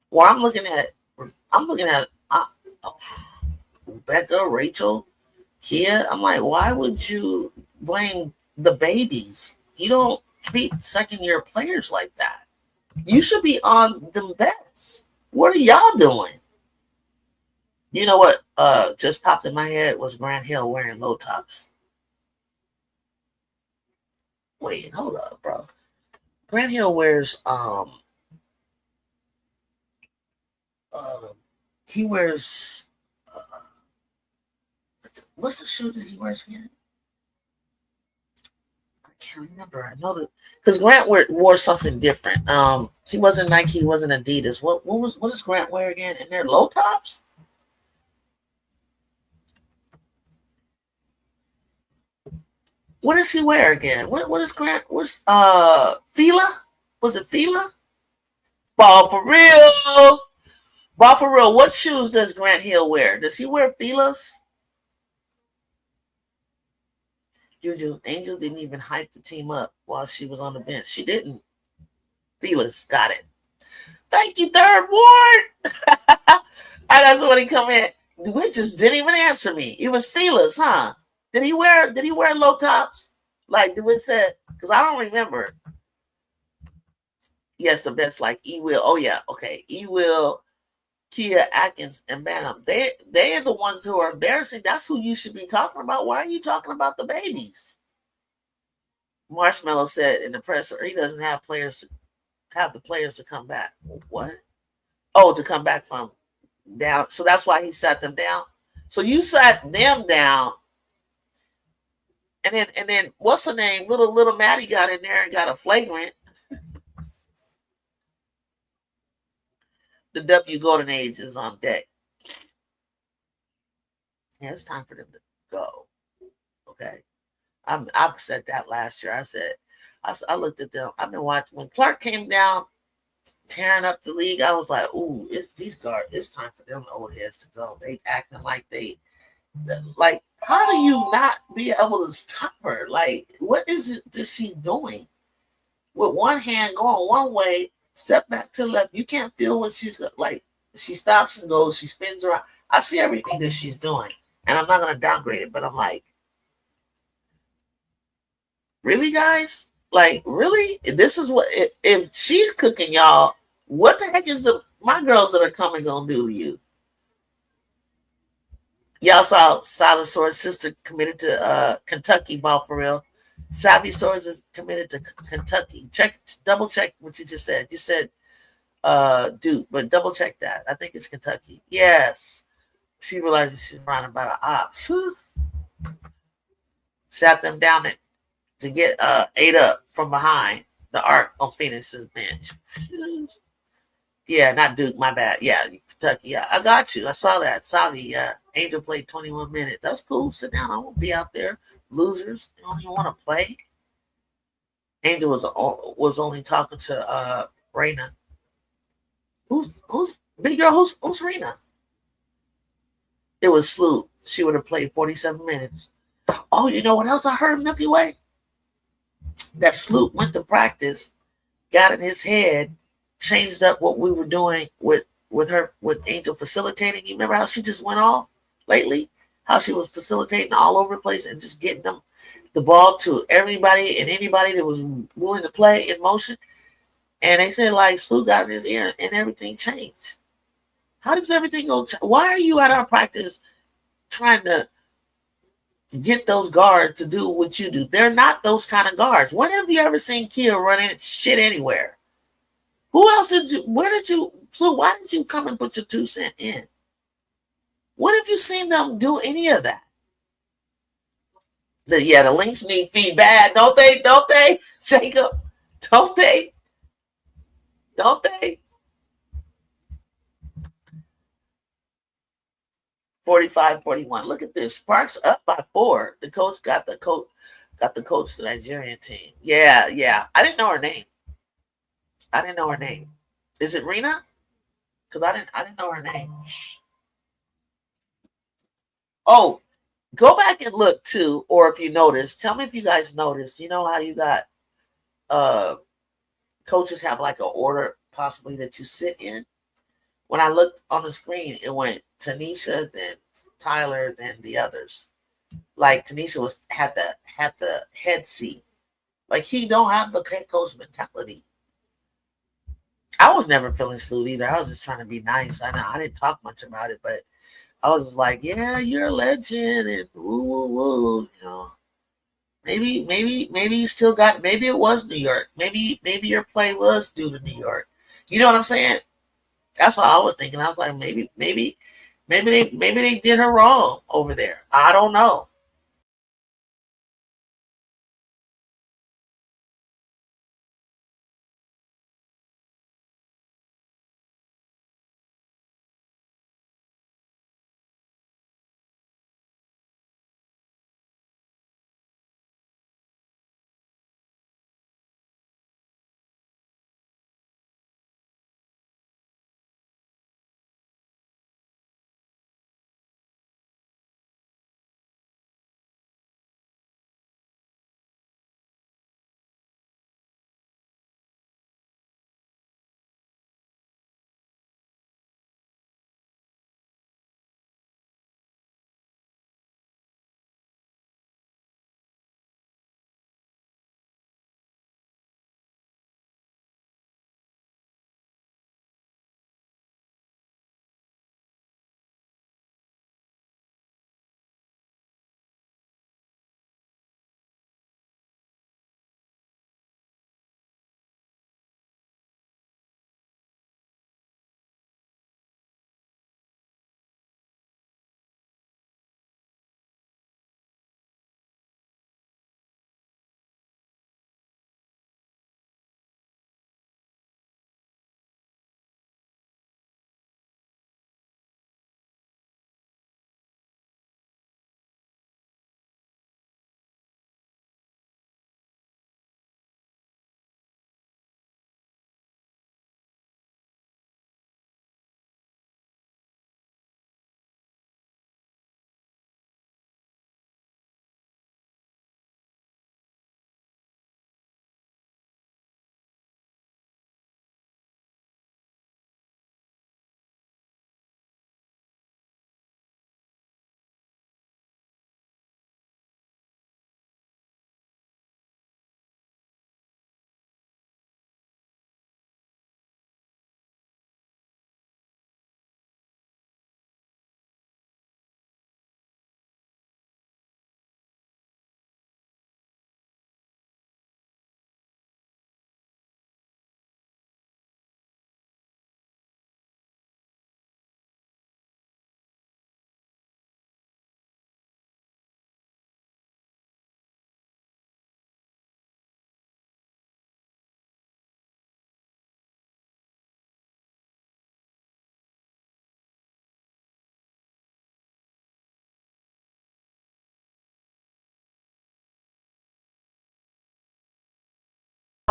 Or I'm looking at Rebecca, Rachel, Kia. I'm like, why would you blame the babies? You don't treat second year players like that. You should be on them vets. What are y'all doing? You know what just popped in my head was Grant Hill wearing low tops. Wait, hold up, bro. Grant Hill wears he wears what's the shoe that he wears again? I can't remember. I know that because Grant wore something different. He wasn't Nike, he wasn't Adidas. What does Grant wear again? And they're low tops? What does he wear again? What is Grant? What's Fila? Was it Fila? Ball for real. Ball for real. What shoes does Grant Hill wear? Does he wear Fila's? Juju Angel didn't even hype the team up while she was on the bench. She didn't. Fila's got it. Thank you, Third Ward. I got somebody come in. DeWitt just didn't even answer me. It was Fila's, huh? Did he wear low tops? Like DeWitt said? Because I don't remember. Yes, the best like E Will. Oh yeah, okay. E Will, Kia, Atkins, and Banham. They are the ones who are embarrassing. That's who you should be talking about. Why are you talking about the babies? Marshmallow said in the presser he doesn't have the players to come back. What? Oh, to come back from down. So that's why he sat them down. So you sat them down, and then what's her name? Little Maddie got in there and got a flagrant. The W Golden Age is on deck. Yeah, it's time for them to go. Okay. I've said that last year. I looked at them. I've been watching when Clark came down tearing up the league. I was like, ooh, these guards. It's time for them old heads to go. They acting like they like. How do you not be able to stop her? Like, what is it that she doing? With one hand going one way, step back to the left. You can't feel what she's like. She stops and goes. She spins around. I see everything that she's doing, and I'm not gonna downgrade it. But I'm like, really, guys? Like, really? This is what if she's cooking y'all? What the heck is my girls that are coming gonna do to you? Y'all saw Silent Sword's sister committed to Kentucky ball for real. Savvy Swords is committed to Kentucky. Double check what you just said. You said Duke, but double check that. I think it's Kentucky. Yes. She realizes she's running about an op. Sat them down to get ate up from behind the arc on Phoenix's bench. Yeah, not Duke, my bad. Yeah, Kentucky. Yeah, I got you. I saw that. Savi, yeah. Angel played 21 minutes. That's cool. Sit down. I won't be out there. Losers. You don't even want to play. Angel was only talking to Raina. Who's big girl? Who's Rena? It was Sloop. She would have played 47 minutes. Oh, you know what else I heard, Milky Way? That Sloop went to practice, got in his head, changed up what we were doing with Angel facilitating. You remember how she just went off lately? How she was facilitating all over the place and just getting the ball to everybody and anybody that was willing to play in motion. And they said like Sloop got in his ear and everything changed. How does everything go? Why are you at our practice trying to get those guards to do what you do? They're not those kind of guards. When have you ever seen Kia running shit anywhere? Who else did you? Where did you? So why did you come and put your 2 cents in? When have you seen them do any of that? The Lynx need feed bad, don't they? Don't they, Jacob? Don't they? Don't they? 45-41. Look at this. Sparks up by 4. The coach got the coach to the Nigerian team. Yeah, yeah. I didn't know her name. I didn't know her name. Is it Rena? Because I didn't know her name. Oh, go back and look too, or if you notice, tell me if you guys noticed. You know how you got uh coaches have like an order possibly that you sit in? When I looked on the screen, it went Tanisha, then Tyler, then the others. Like Tanisha had the head seat. Like he don't have the head coach mentality. I was never feeling Sloot either. I was just trying to be nice. I know I didn't talk much about it, but I was just like, yeah, you're a legend and woo woo woo. You know, maybe you still got. Maybe it was New York. Maybe your play was due to New York. You know what I'm saying? That's what I was thinking. I was like, maybe they did her wrong over there. I don't know.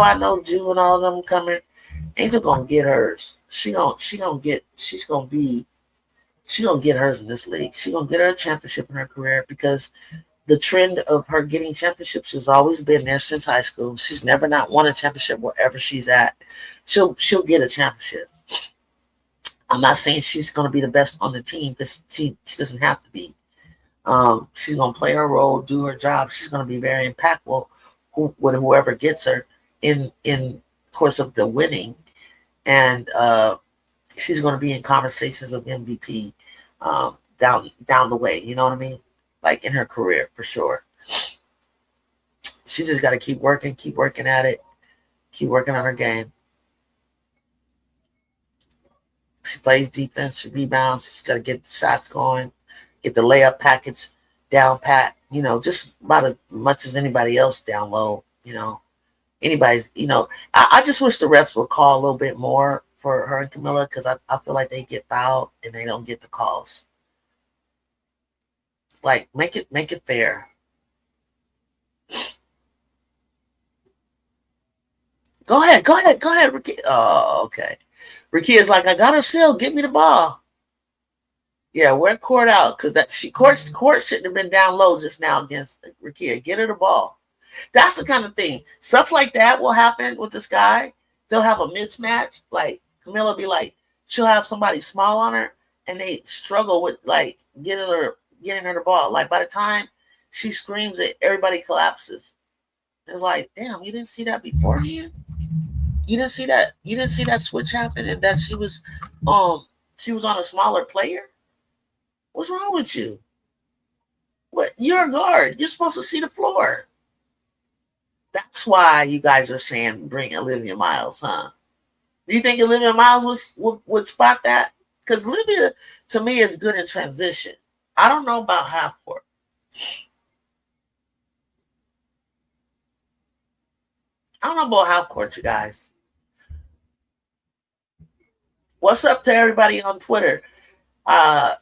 I know Jew and all of them coming. Angel gonna get hers. She gonna get hers in this league. She gonna get her a championship in her career because the trend of her getting championships has always been there since high school. She's never not won a championship wherever she's at. She'll get a championship. I'm not saying she's gonna be the best on the team because she doesn't have to be. She's gonna play her role, do her job. She's gonna be very impactful with whoever gets her in course of the winning, and she's gonna be in conversations of MVP down the way. You know what I mean? Like in her career for sure. She just got to keep working at it, keep working on her game. She plays defense, she rebounds. She's got to get the shots going, get the layup package down pat. Just about as much as anybody else down low. Anybody's. I just wish the refs would call a little bit more for her and Camilla because I feel like they get fouled and they don't get the calls. Like make it fair. Go ahead, Ricky. Oh, okay. Ricky is like, I got her sealed. Give me the ball. Yeah, wear court out because court shouldn't have been down low just now against Ricky. Get her the ball. That's the kind of thing. Stuff like that will happen with this guy. They'll have a mismatch. Like Camilla be like, she'll have somebody small on her, and they struggle with like getting her the ball. Like by the time she screams it, everybody collapses. It's like, damn, you didn't see that beforehand? You didn't see that switch happen and that she was on a smaller player? What's wrong with you? What? You're a guard. You're supposed to see the floor. That's why you guys are saying bring Olivia Miles, huh? Do you think Olivia Miles would spot that? Because Olivia, to me, is good in transition. I don't know about half court. I don't know about half court, you guys. What's up to everybody on Twitter? It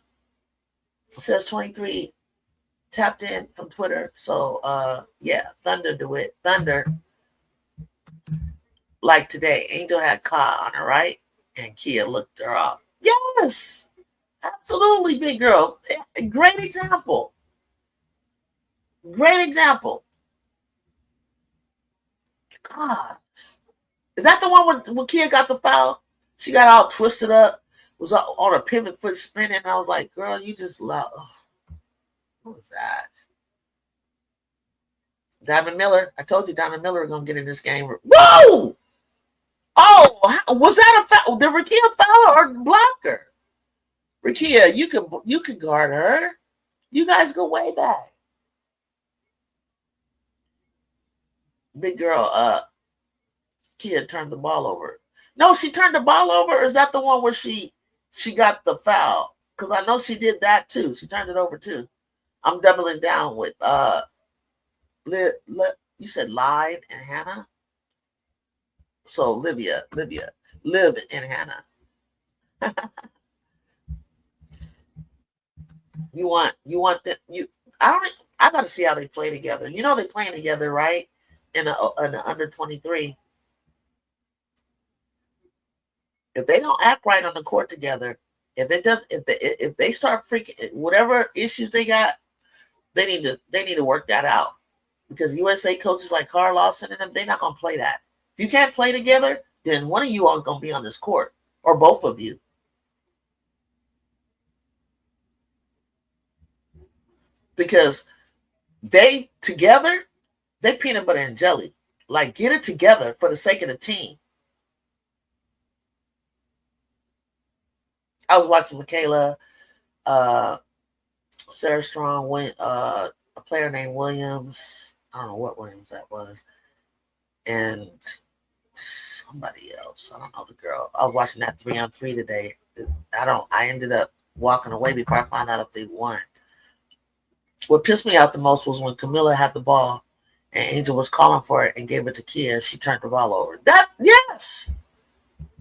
says 23 tapped in from Twitter. So, yeah, Thunder do it. Thunder, like today, Angel had Ka on her, right? And Kia looked her off. Yes, absolutely, big girl. Great example. Great example. God. Is that the one when Kia got the foul? She got all twisted up, was on a pivot foot spinning. And I was like, girl, you just love. What was that? Diamond Miller. I told you Diamond Miller was going to get in this game. Whoa! Oh, was that a foul? Did Rakia foul or block her? Rakia, you could guard her. You guys go way back. Big girl, Kia turned the ball over. No, she turned the ball over, or is that the one where she got the foul? Because I know she did that too. She turned it over too. I'm doubling down with you said Live and Hannah? So Liv and Hannah. I gotta see how they play together. They playing together, right? In the under 23. If they don't act right on the court together, if they start freaking whatever issues they got, they need to work that out. Because USA coaches like Carl Lawson and them, they're not gonna play that. If you can't play together, then one of you aren't gonna be on this court, or both of you. Because they together, they peanut butter and jelly. Like, get it together for the sake of the team. I was watching Michaela, Sarah Strong, a player named Williams. I don't know what Williams that was. And somebody else. I don't know the girl. I was watching that 3-on-3 today. I ended up walking away before I found out if they won. What pissed me out the most was when Camilla had the ball and Angel was calling for it and gave it to Kia. She turned the ball over. That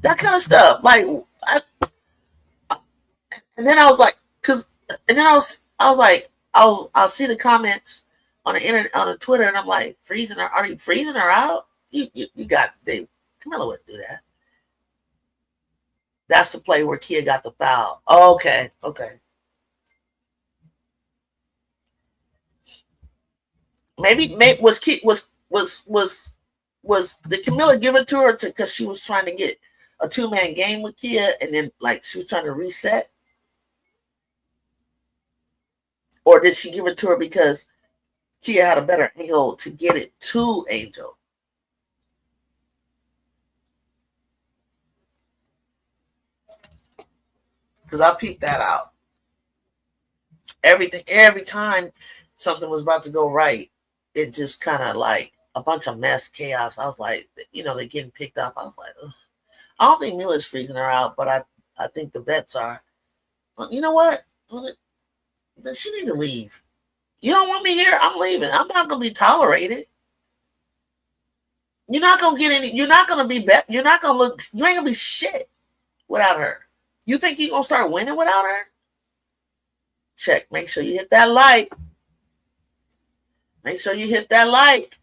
kind of stuff. Like, and then I was like, I was like, I'll see the comments on the internet, on the Twitter, and I'm like, are you freezing her out? You got they Camilla wouldn't do that. That's the play where Kia got the foul. Okay, okay. Maybe was did Camilla give it to her because she was trying to get a 2-man game with Kia, and then like she was trying to reset, or did she give it to her because Kia had a better angle to get it to Angel? Because I peeped that out. Every time something was about to go right, it just kind of like a bunch of mess, chaos. I was like, they're getting picked up. I was like, ugh. I don't think Miller's freezing her out, but I think the vets are. Well, you know what? Well, then she needs to leave. You don't want me here? I'm leaving. I'm not gonna be tolerated. You're not gonna get any. You're not gonna be. You're not gonna look. You ain't gonna be shit without her. You think you're gonna start winning without her? Check. Make sure you hit that like. Make sure you hit that like.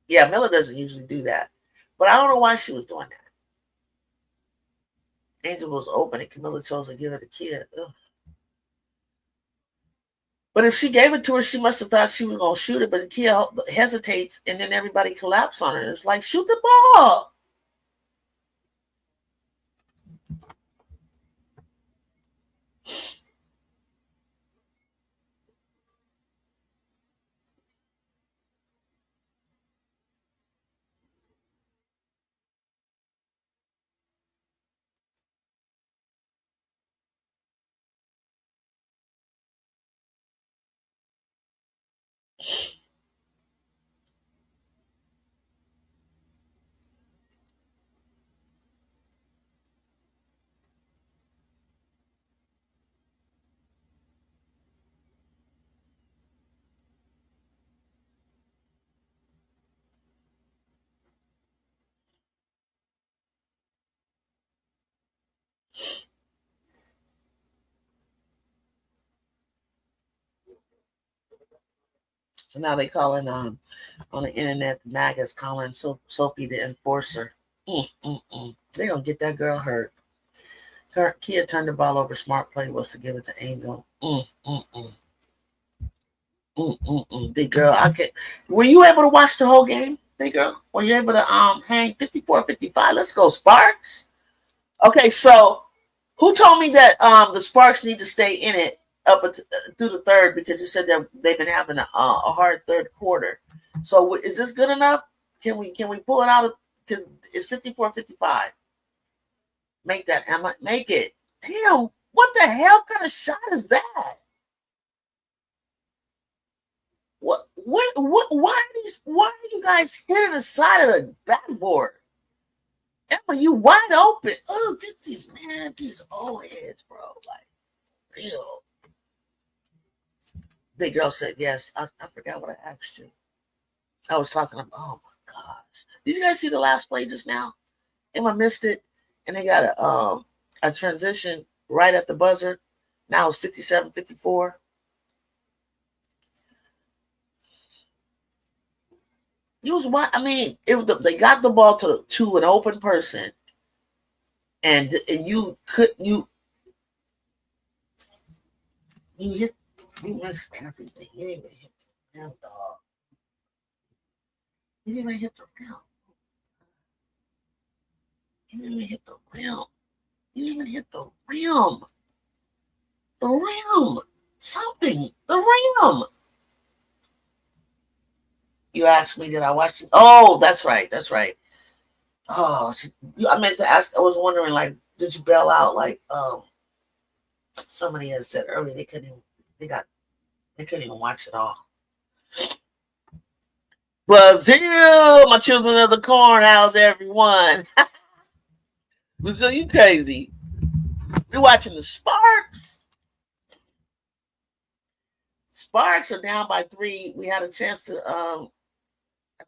Yeah, Miller doesn't usually do that, but I don't know why she was doing that. Angel was open, and Camilla chose to give it to Kid. Ugh. But if she gave it to her, she must have thought she was going to shoot it. But Kia hesitates, and then everybody collapses on her. It's like, shoot the ball. So now they calling on the internet, the MAGA's calling Sophie the enforcer. They're going to get that girl hurt. Kia turned the ball over. Smart play was to give it to Angel. Big girl. Were you able to watch the whole game, big girl? Were you able to hang 54-55? Let's go, Sparks. Okay, so who told me that the Sparks need to stay in it through the third, because you said that they've been having a hard third quarter. So is this good enough? Can we pull it out of? Cause it's 54-55. Make that, Emma. Make it. Damn! What the hell kind of shot is that? What? Why are you guys hitting the side of the backboard? Emma, you wide open. Oh, these old heads, bro. Like, real. Big girl said yes. I forgot what I asked you. I was talking about, oh my gosh. Did you guys see the last play just now? Emma missed it, and they got a transition right at the buzzer. Now it's 57-54. It was what I mean. They got the ball to an open person, and you hit. You missed everything. You didn't even hit the rim, dog. You didn't even hit the rim. You didn't even hit the rim. You didn't even hit the rim. The rim. Something. The rim. You asked me, did I watch it? Oh, that's right. That's right. Oh, I meant to ask. I was wondering, like, did you bail out? Like, somebody had said earlier they couldn't even watch it all. Brazil, my children of the corn, how's everyone? Brazil, you crazy. We're watching the Sparks. Sparks are down by 3. We had a chance to, I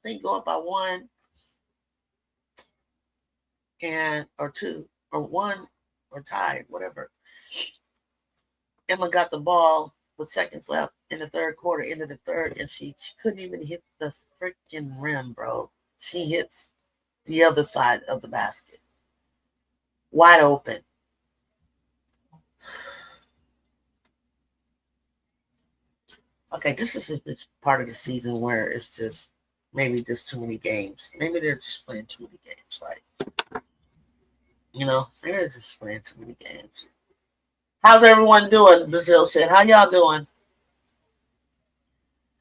think, go up by 1 or 2 or 1 or tied, whatever. Emma got the ball with seconds left in the third quarter, into the third, and she couldn't even hit the freaking rim, bro. She hits the other side of the basket. Wide open. Okay, this is part of the season where it's just maybe there's too many games. Maybe they're just playing too many games. Like, maybe they're just playing too many games. How's everyone doing? Brazil said, how y'all doing?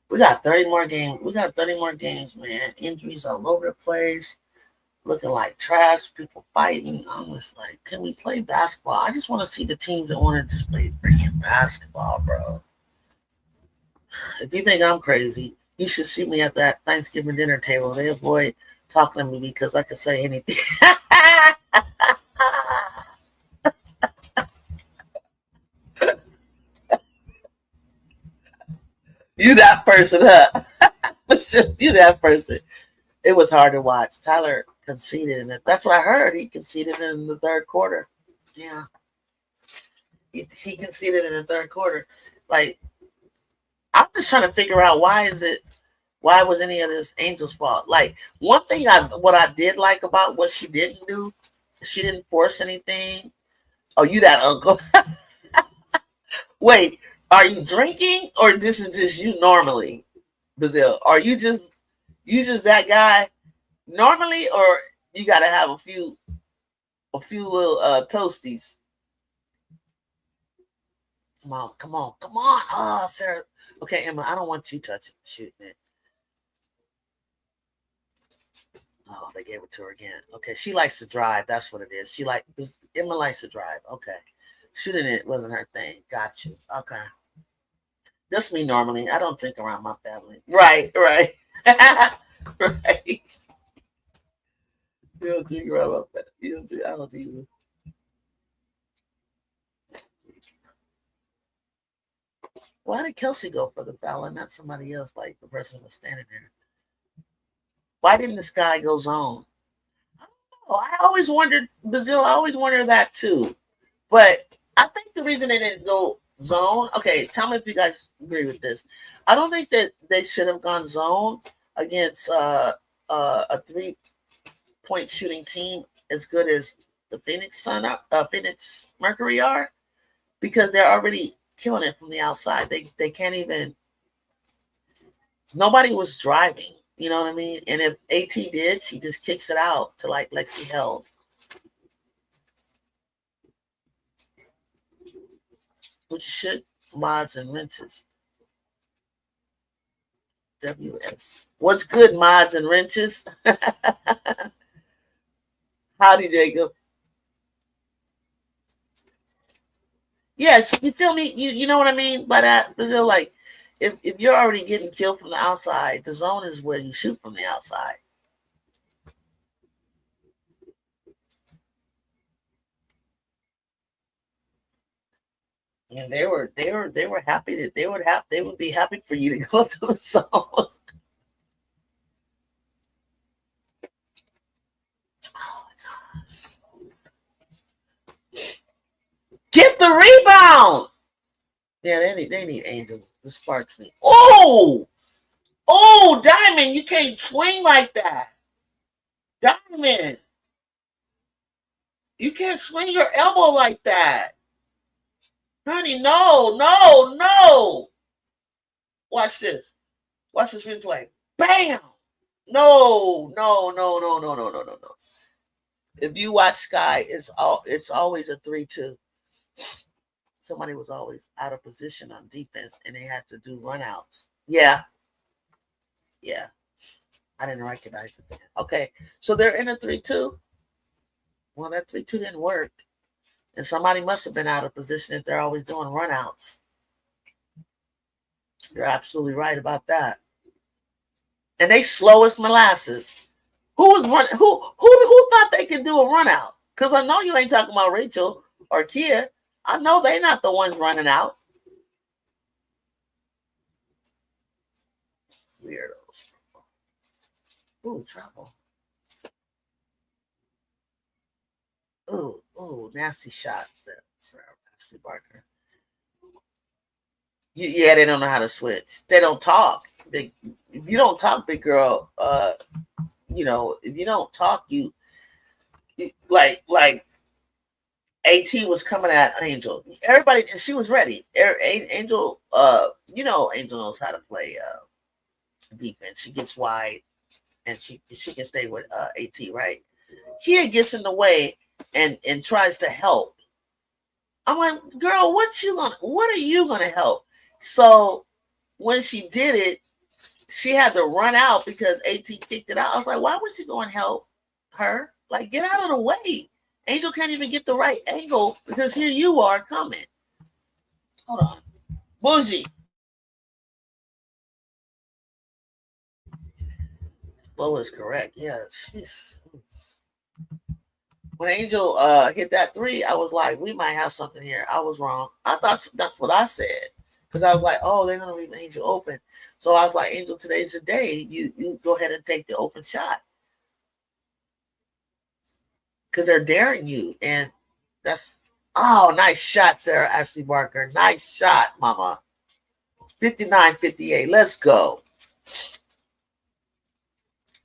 We got 30 more games. We got 30 more games, man. Injuries all over the place. Looking like trash. People fighting. I'm just like, can we play basketball? I just want to see the teams that want to just play freaking basketball, bro. If you think I'm crazy, you should see me at that Thanksgiving dinner table. They avoid talking to me because I can say anything. You that person, huh? You that person. It was hard to watch. Tyler conceded in it. That's what I heard. He conceded in the third quarter. Yeah. He conceded in the third quarter. Like, I'm just trying to figure out why was any of this Angel's fault? Like, one thing what I did like about what she didn't do, she didn't force anything. Oh, you that uncle. Wait, are you drinking or this is just you normally, Brazil? Are you just that guy normally, or you gotta have a few little toasties? Come on. Oh, Sarah. Okay, Emma, I don't want you touching. Shoot, man. Oh, they gave it to her again. Okay, she likes to drive. That's what it is. Emma likes to drive. Okay. Shooting it wasn't her thing. Got you. Okay. That's me normally. I don't drink around my family. Right. Right. You don't drink around my family. You don't drink. I don't either. Why did Kelsey go for the foul and not somebody else, like the person was standing there? Why didn't this guy go zone? I don't know. I always wondered, Brazil, I always wondered that too. But I think the reason they didn't go zone, okay, tell me if you guys agree with this. I don't think that they should have gone zone against a 3-point shooting team as good as the Phoenix Mercury are, because they're already killing it from the outside. They can't even. Nobody was driving. You know what I mean? And if AT did, she just kicks it out to like Lexi held. Which you should. Mods and wrenches. WS. What's good, mods and wrenches? Howdy, Jacob. Yes, you feel me? You know what I mean by that, Brazil? Like, if you're already getting killed from the outside, the zone is where you shoot from the outside. And they were happy that they would be happy for you to go to the zone. Oh my gosh. Get the rebound. Yeah, they need Angels. The Sparks need. Oh, Diamond, you can't swing like that. Diamond, you can't swing your elbow like that. Honey, no. Watch this. Watch this replay. Bam! No. If you watch Sky, it's always a 3-2. Somebody was always out of position on defense, and they had to do runouts. Yeah. I didn't recognize it then. Okay, so they're in a 3-2. Well, that 3-2 didn't work, and somebody must have been out of position if they're always doing runouts. You're absolutely right about that. And they slow as molasses. Who was running? Who thought they could do a run out? Because I know you ain't talking about Rachel or Kia. I know they're not the ones running out. Weirdos. Ooh, trouble. Ooh, nasty shots there. Nasty Barker. Yeah, they don't know how to switch. They don't talk. If you don't talk, big girl, if you don't talk, like AT was coming at Angel. Everybody, and she was ready. Angel, Angel knows how to play defense. She gets wide, and she can stay with AT, right? Kia gets in the way and tries to help. I'm like, girl, what are you gonna help? So when she did it, she had to run out because AT kicked it out. I was like, why would she go and help her? Like, get out of the way. Angel can't even get the right angle because here you are coming. Hold on. Bougie. Flo is correct. Yeah, when Angel hit that three, I was like, we might have something here. I was wrong. I thought that's what I said. Because I was like, oh, they're gonna leave Angel open. So I was like, Angel, today's your day. You go ahead and take the open shot. Because they're daring you. And that's nice shot, Sarah Ashley Barker. Nice shot, mama. 59-58. Let's go.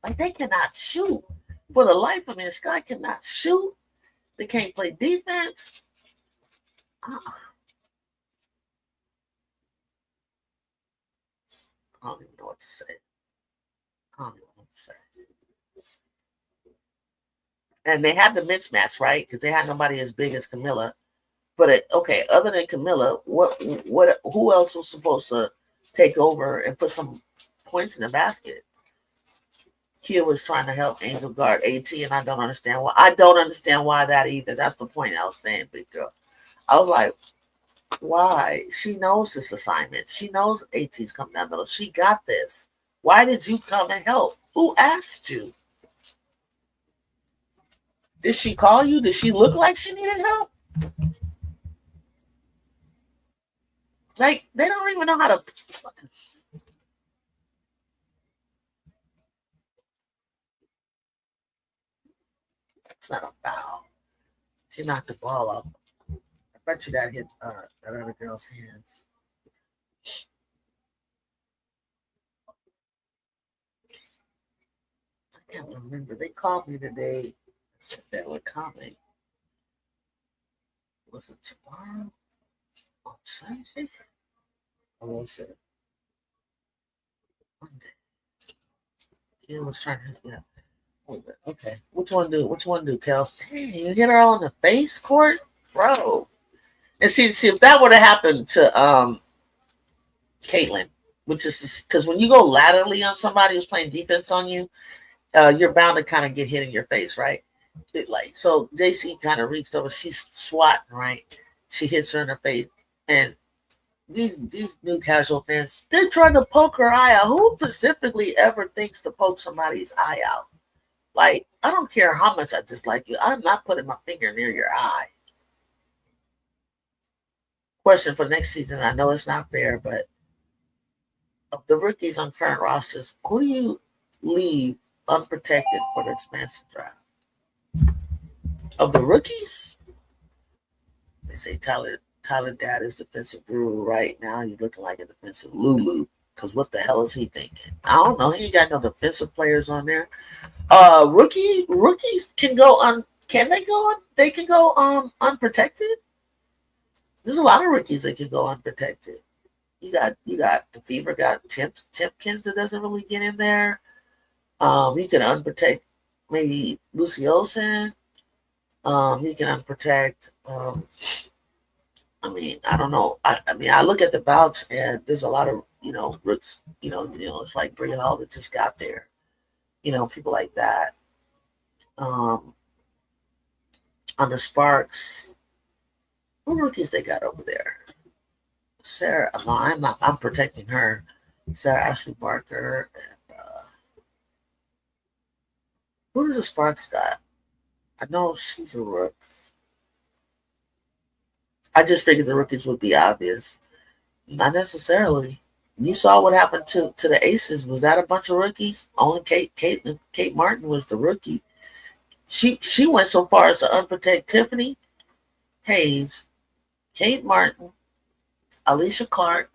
Like, they cannot shoot. For the life of me, this guy cannot shoot. They can't play defense. I don't even know what to say. And they had the mismatch, right? Because they had nobody as big as Camilla. But other than Camilla, who else was supposed to take over and put some points in the basket? Kia was trying to help Angel guard AT, and I don't understand why. I don't understand why that either. That's the point I was saying, big girl. I was like, why? She knows this assignment. She knows AT's coming down the middle. She got this. Why did you come and help? Who asked you? Did she call you? Did she look like she needed help? Like, they don't even know how to. It's not a foul. She knocked the ball off. I bet you that hit that other girl's hands. I can't remember. They called me today. Said they were coming. Was it tomorrow? On Sunday? Or was it Monday? He was trying to, yeah. Okay. Which one do, Kels? Dang, you hit her all in the face, Court? Bro. And see if that would have happened to Caitlin, which is because when you go laterally on somebody who's playing defense on you, you're bound to kind of get hit in your face, right? So JC kind of reached over, she's swatting, right? She hits her in the face, and these new casual fans, they're trying to poke her eye out. Who specifically ever thinks to poke somebody's eye out? Like, I don't care how much I dislike you. I'm not putting my finger near your eye. Question for next season. I know it's not fair, but of the rookies on current rosters, who do you leave unprotected for the expansion draft? Of the rookies, they say Tyler Dad is defensive guru right now. He's looking like a defensive Lulu. Because what the hell is he thinking? I don't know. He ain't got no defensive players on there. Rookies can go on. Can they go on? They can go unprotected. There's a lot of rookies that can go unprotected. You got the Fever, got Timpkins that doesn't really get in there. You can unprotect maybe Lucy Olsen. You can unprotect. I mean, I don't know. I look at the bouts and there's a lot of rooks. It's like Bria Hall that just got there. People like that. On the Sparks, what rookies they got over there? Sarah, no, I'm protecting her. Sarah Ashley Barker. And, who do the Sparks got? I know she's a rook. I just figured the rookies would be obvious. Not necessarily. You saw what happened to the Aces. Was that a bunch of rookies? Only Kate Martin was the rookie. She went so far as to unprotect Tiffany Hayes, Kate Martin, Alicia Clark,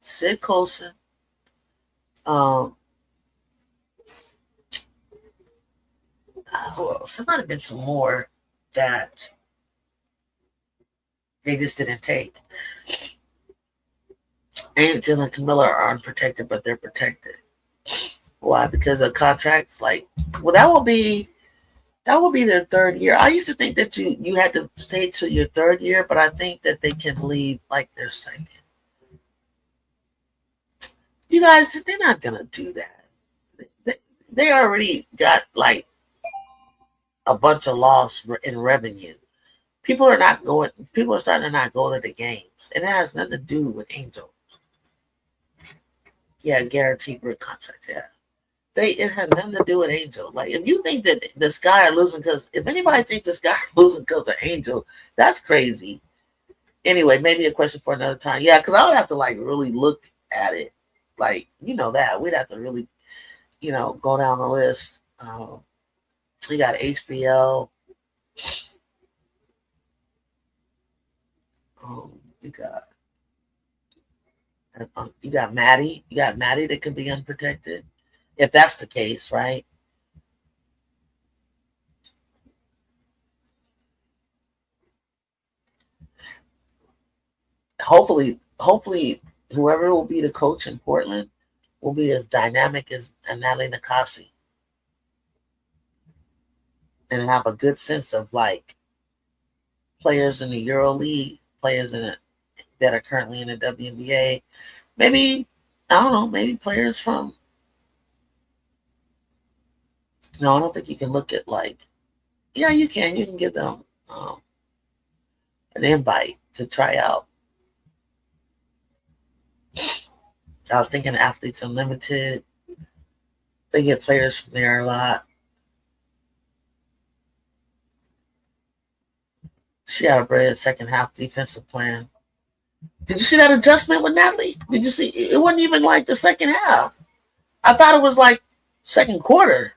Sid Colson, who else? There might have been some more that they just didn't take. Angel and Camilla are unprotected, but they're protected. Why? Because of contracts. Like, well, that will be their third year. I used to think that you had to stay till your third year, but I think that they can leave like their second. You guys, they're not gonna do that. They, they already got like a bunch of loss in revenue. People are not going. People are starting to not go to the games, and it has nothing to do with Angel. Yeah, guaranteed grid contracts. Yeah, it had nothing to do with Angel. Like, if you think that the Sky are losing because if anybody thinks the Sky are losing because of Angel, that's crazy. Anyway, maybe a question for another time. Yeah, because I would have to like really look at it. Like, that we'd have to really, go down the list. We got HBL. You got you got Maddie. You got Maddie that could be unprotected. If that's the case, right? Hopefully, whoever will be the coach in Portland will be as dynamic as Natalie Nakasi and have a good sense of like players in the Euro League, players that are currently in the WNBA. Maybe, I don't know, maybe players from. No, I don't think you can look at like. Yeah, you can. You can give them an invite to try out. I was thinking Athletes Unlimited. They get players from there a lot. She had a brilliant second half defensive plan. Did you see that adjustment with Natalie? Did you see? It wasn't even like the second half. I thought it was like second quarter.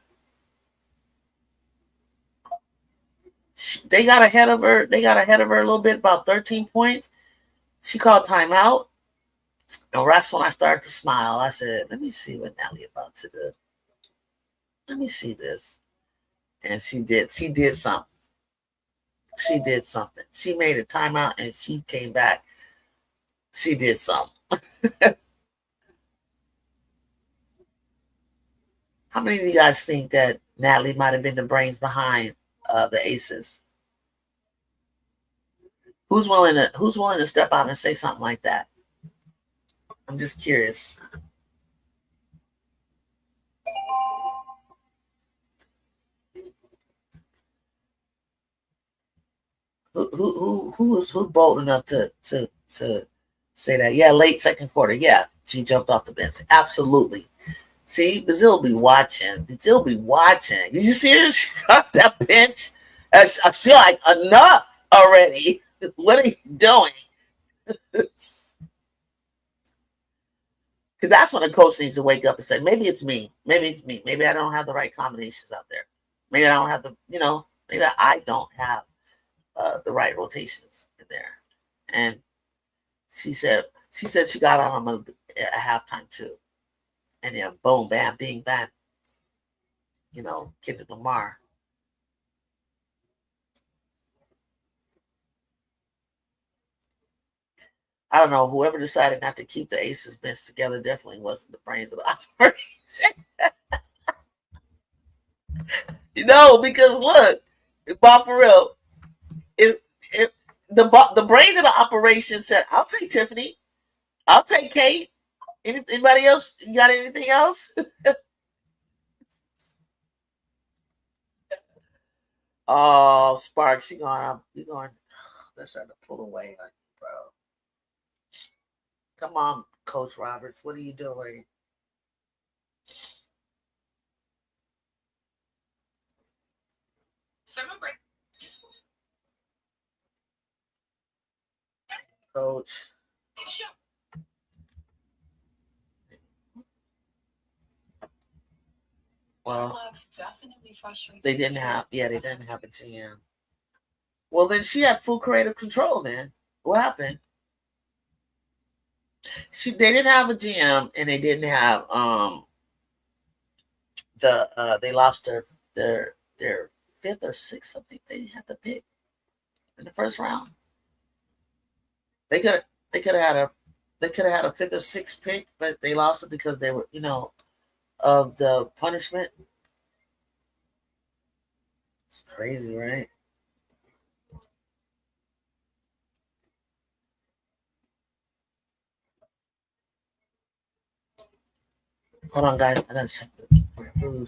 They got ahead of her. They got ahead of her a little bit, about 13 points. She called timeout. And that's when I started to smile. I said, let me see what Natalie about to do. Let me see this. And she did. She did something. She did something. She made a timeout and she came back. She did something. How many of you guys think that Natalie might have been the brains behind the Aces? Who's willing to step out and say something like that? I'm just curious. Who's bold enough to say that? Yeah, late second quarter. Yeah, she jumped off the bench. Absolutely. See, Brazil be watching. Brazil be watching. Did you see her? She got that bench. I feel like enough already. What are you doing? Because that's when a coach needs to wake up and say, maybe it's me. Maybe it's me. Maybe I don't have the right combinations out there. Maybe I don't have maybe I don't have the right rotations in there. And she said she got on them at halftime too. And then boom, bam, bing, bam. Kendrick Lamar. I don't know. Whoever decided not to keep the Aces bench together definitely wasn't the brains of the operation. Because look, Bob for real, if the brains of the operation said, "I'll take Tiffany, I'll take Kate." Anybody else? You got anything else? Oh, Sparks, you going? You going? They're starting to pull away, like, bro. Come on, Coach Roberts. What are you doing? Summer break. Coach. Well, they didn't have. Yeah, they didn't have a GM. Well, then she had full creative control. Then what happened? They didn't have a GM, and they didn't have they lost their their fifth or sixth. I think they had to pick in the first round. They could they could have had a they could have had a fifth or sixth pick, but they lost it because they were of the punishment. It's crazy, right? Hold on, guys. I gotta check the food.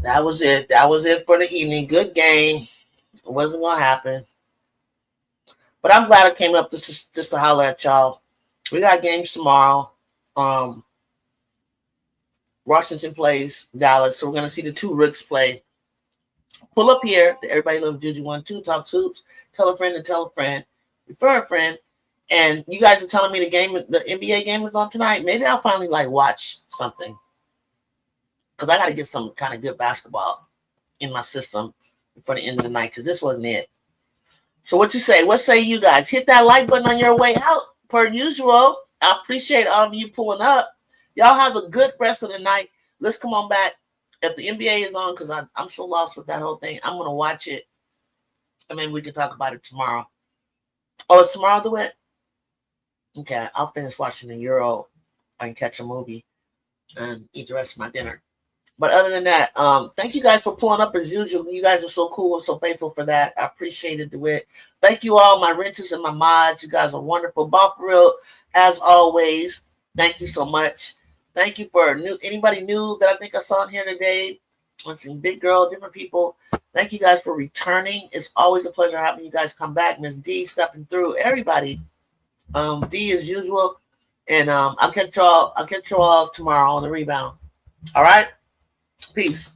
That was it. That was it for the evening. Good game. It wasn't gonna happen. But I'm glad I came up just to holler at y'all. We got games tomorrow. Um, Washington plays Dallas, so we're gonna see the two Ricks play. Pull up here. Everybody love Juju 1-2, talk hoops. Tell a friend to tell a friend. Refer a friend. And you guys are telling me the NBA game is on tonight. Maybe I'll finally like watch something because I got to get some kind of good basketball in my system before the end of the night because this wasn't it. So what you say? What say you guys? Hit that like button on your way out per usual. I appreciate all of you pulling up. Y'all have a good rest of the night. Let's come on back. If the NBA is on, because I'm so lost with that whole thing, I'm going to watch it. And maybe we can talk about it tomorrow. Oh, it's tomorrow, DeWitt? Okay, I'll finish watching the Euro. I can catch a movie and eat the rest of my dinner. But other than that, thank you guys for pulling up as usual. You guys are so cool and so faithful for that. I appreciate it, DeWitt. Thank you all, my wrenches and my mods. You guys are wonderful. Bob for real, as always. Thank you so much. Thank you for anybody new that I think I saw in here today. Some big girl, different people. Thank you guys for returning. It's always a pleasure having you guys come back. Miss D stepping through. Everybody. D as usual. And I'll catch you all tomorrow on the rebound. All right? Peace.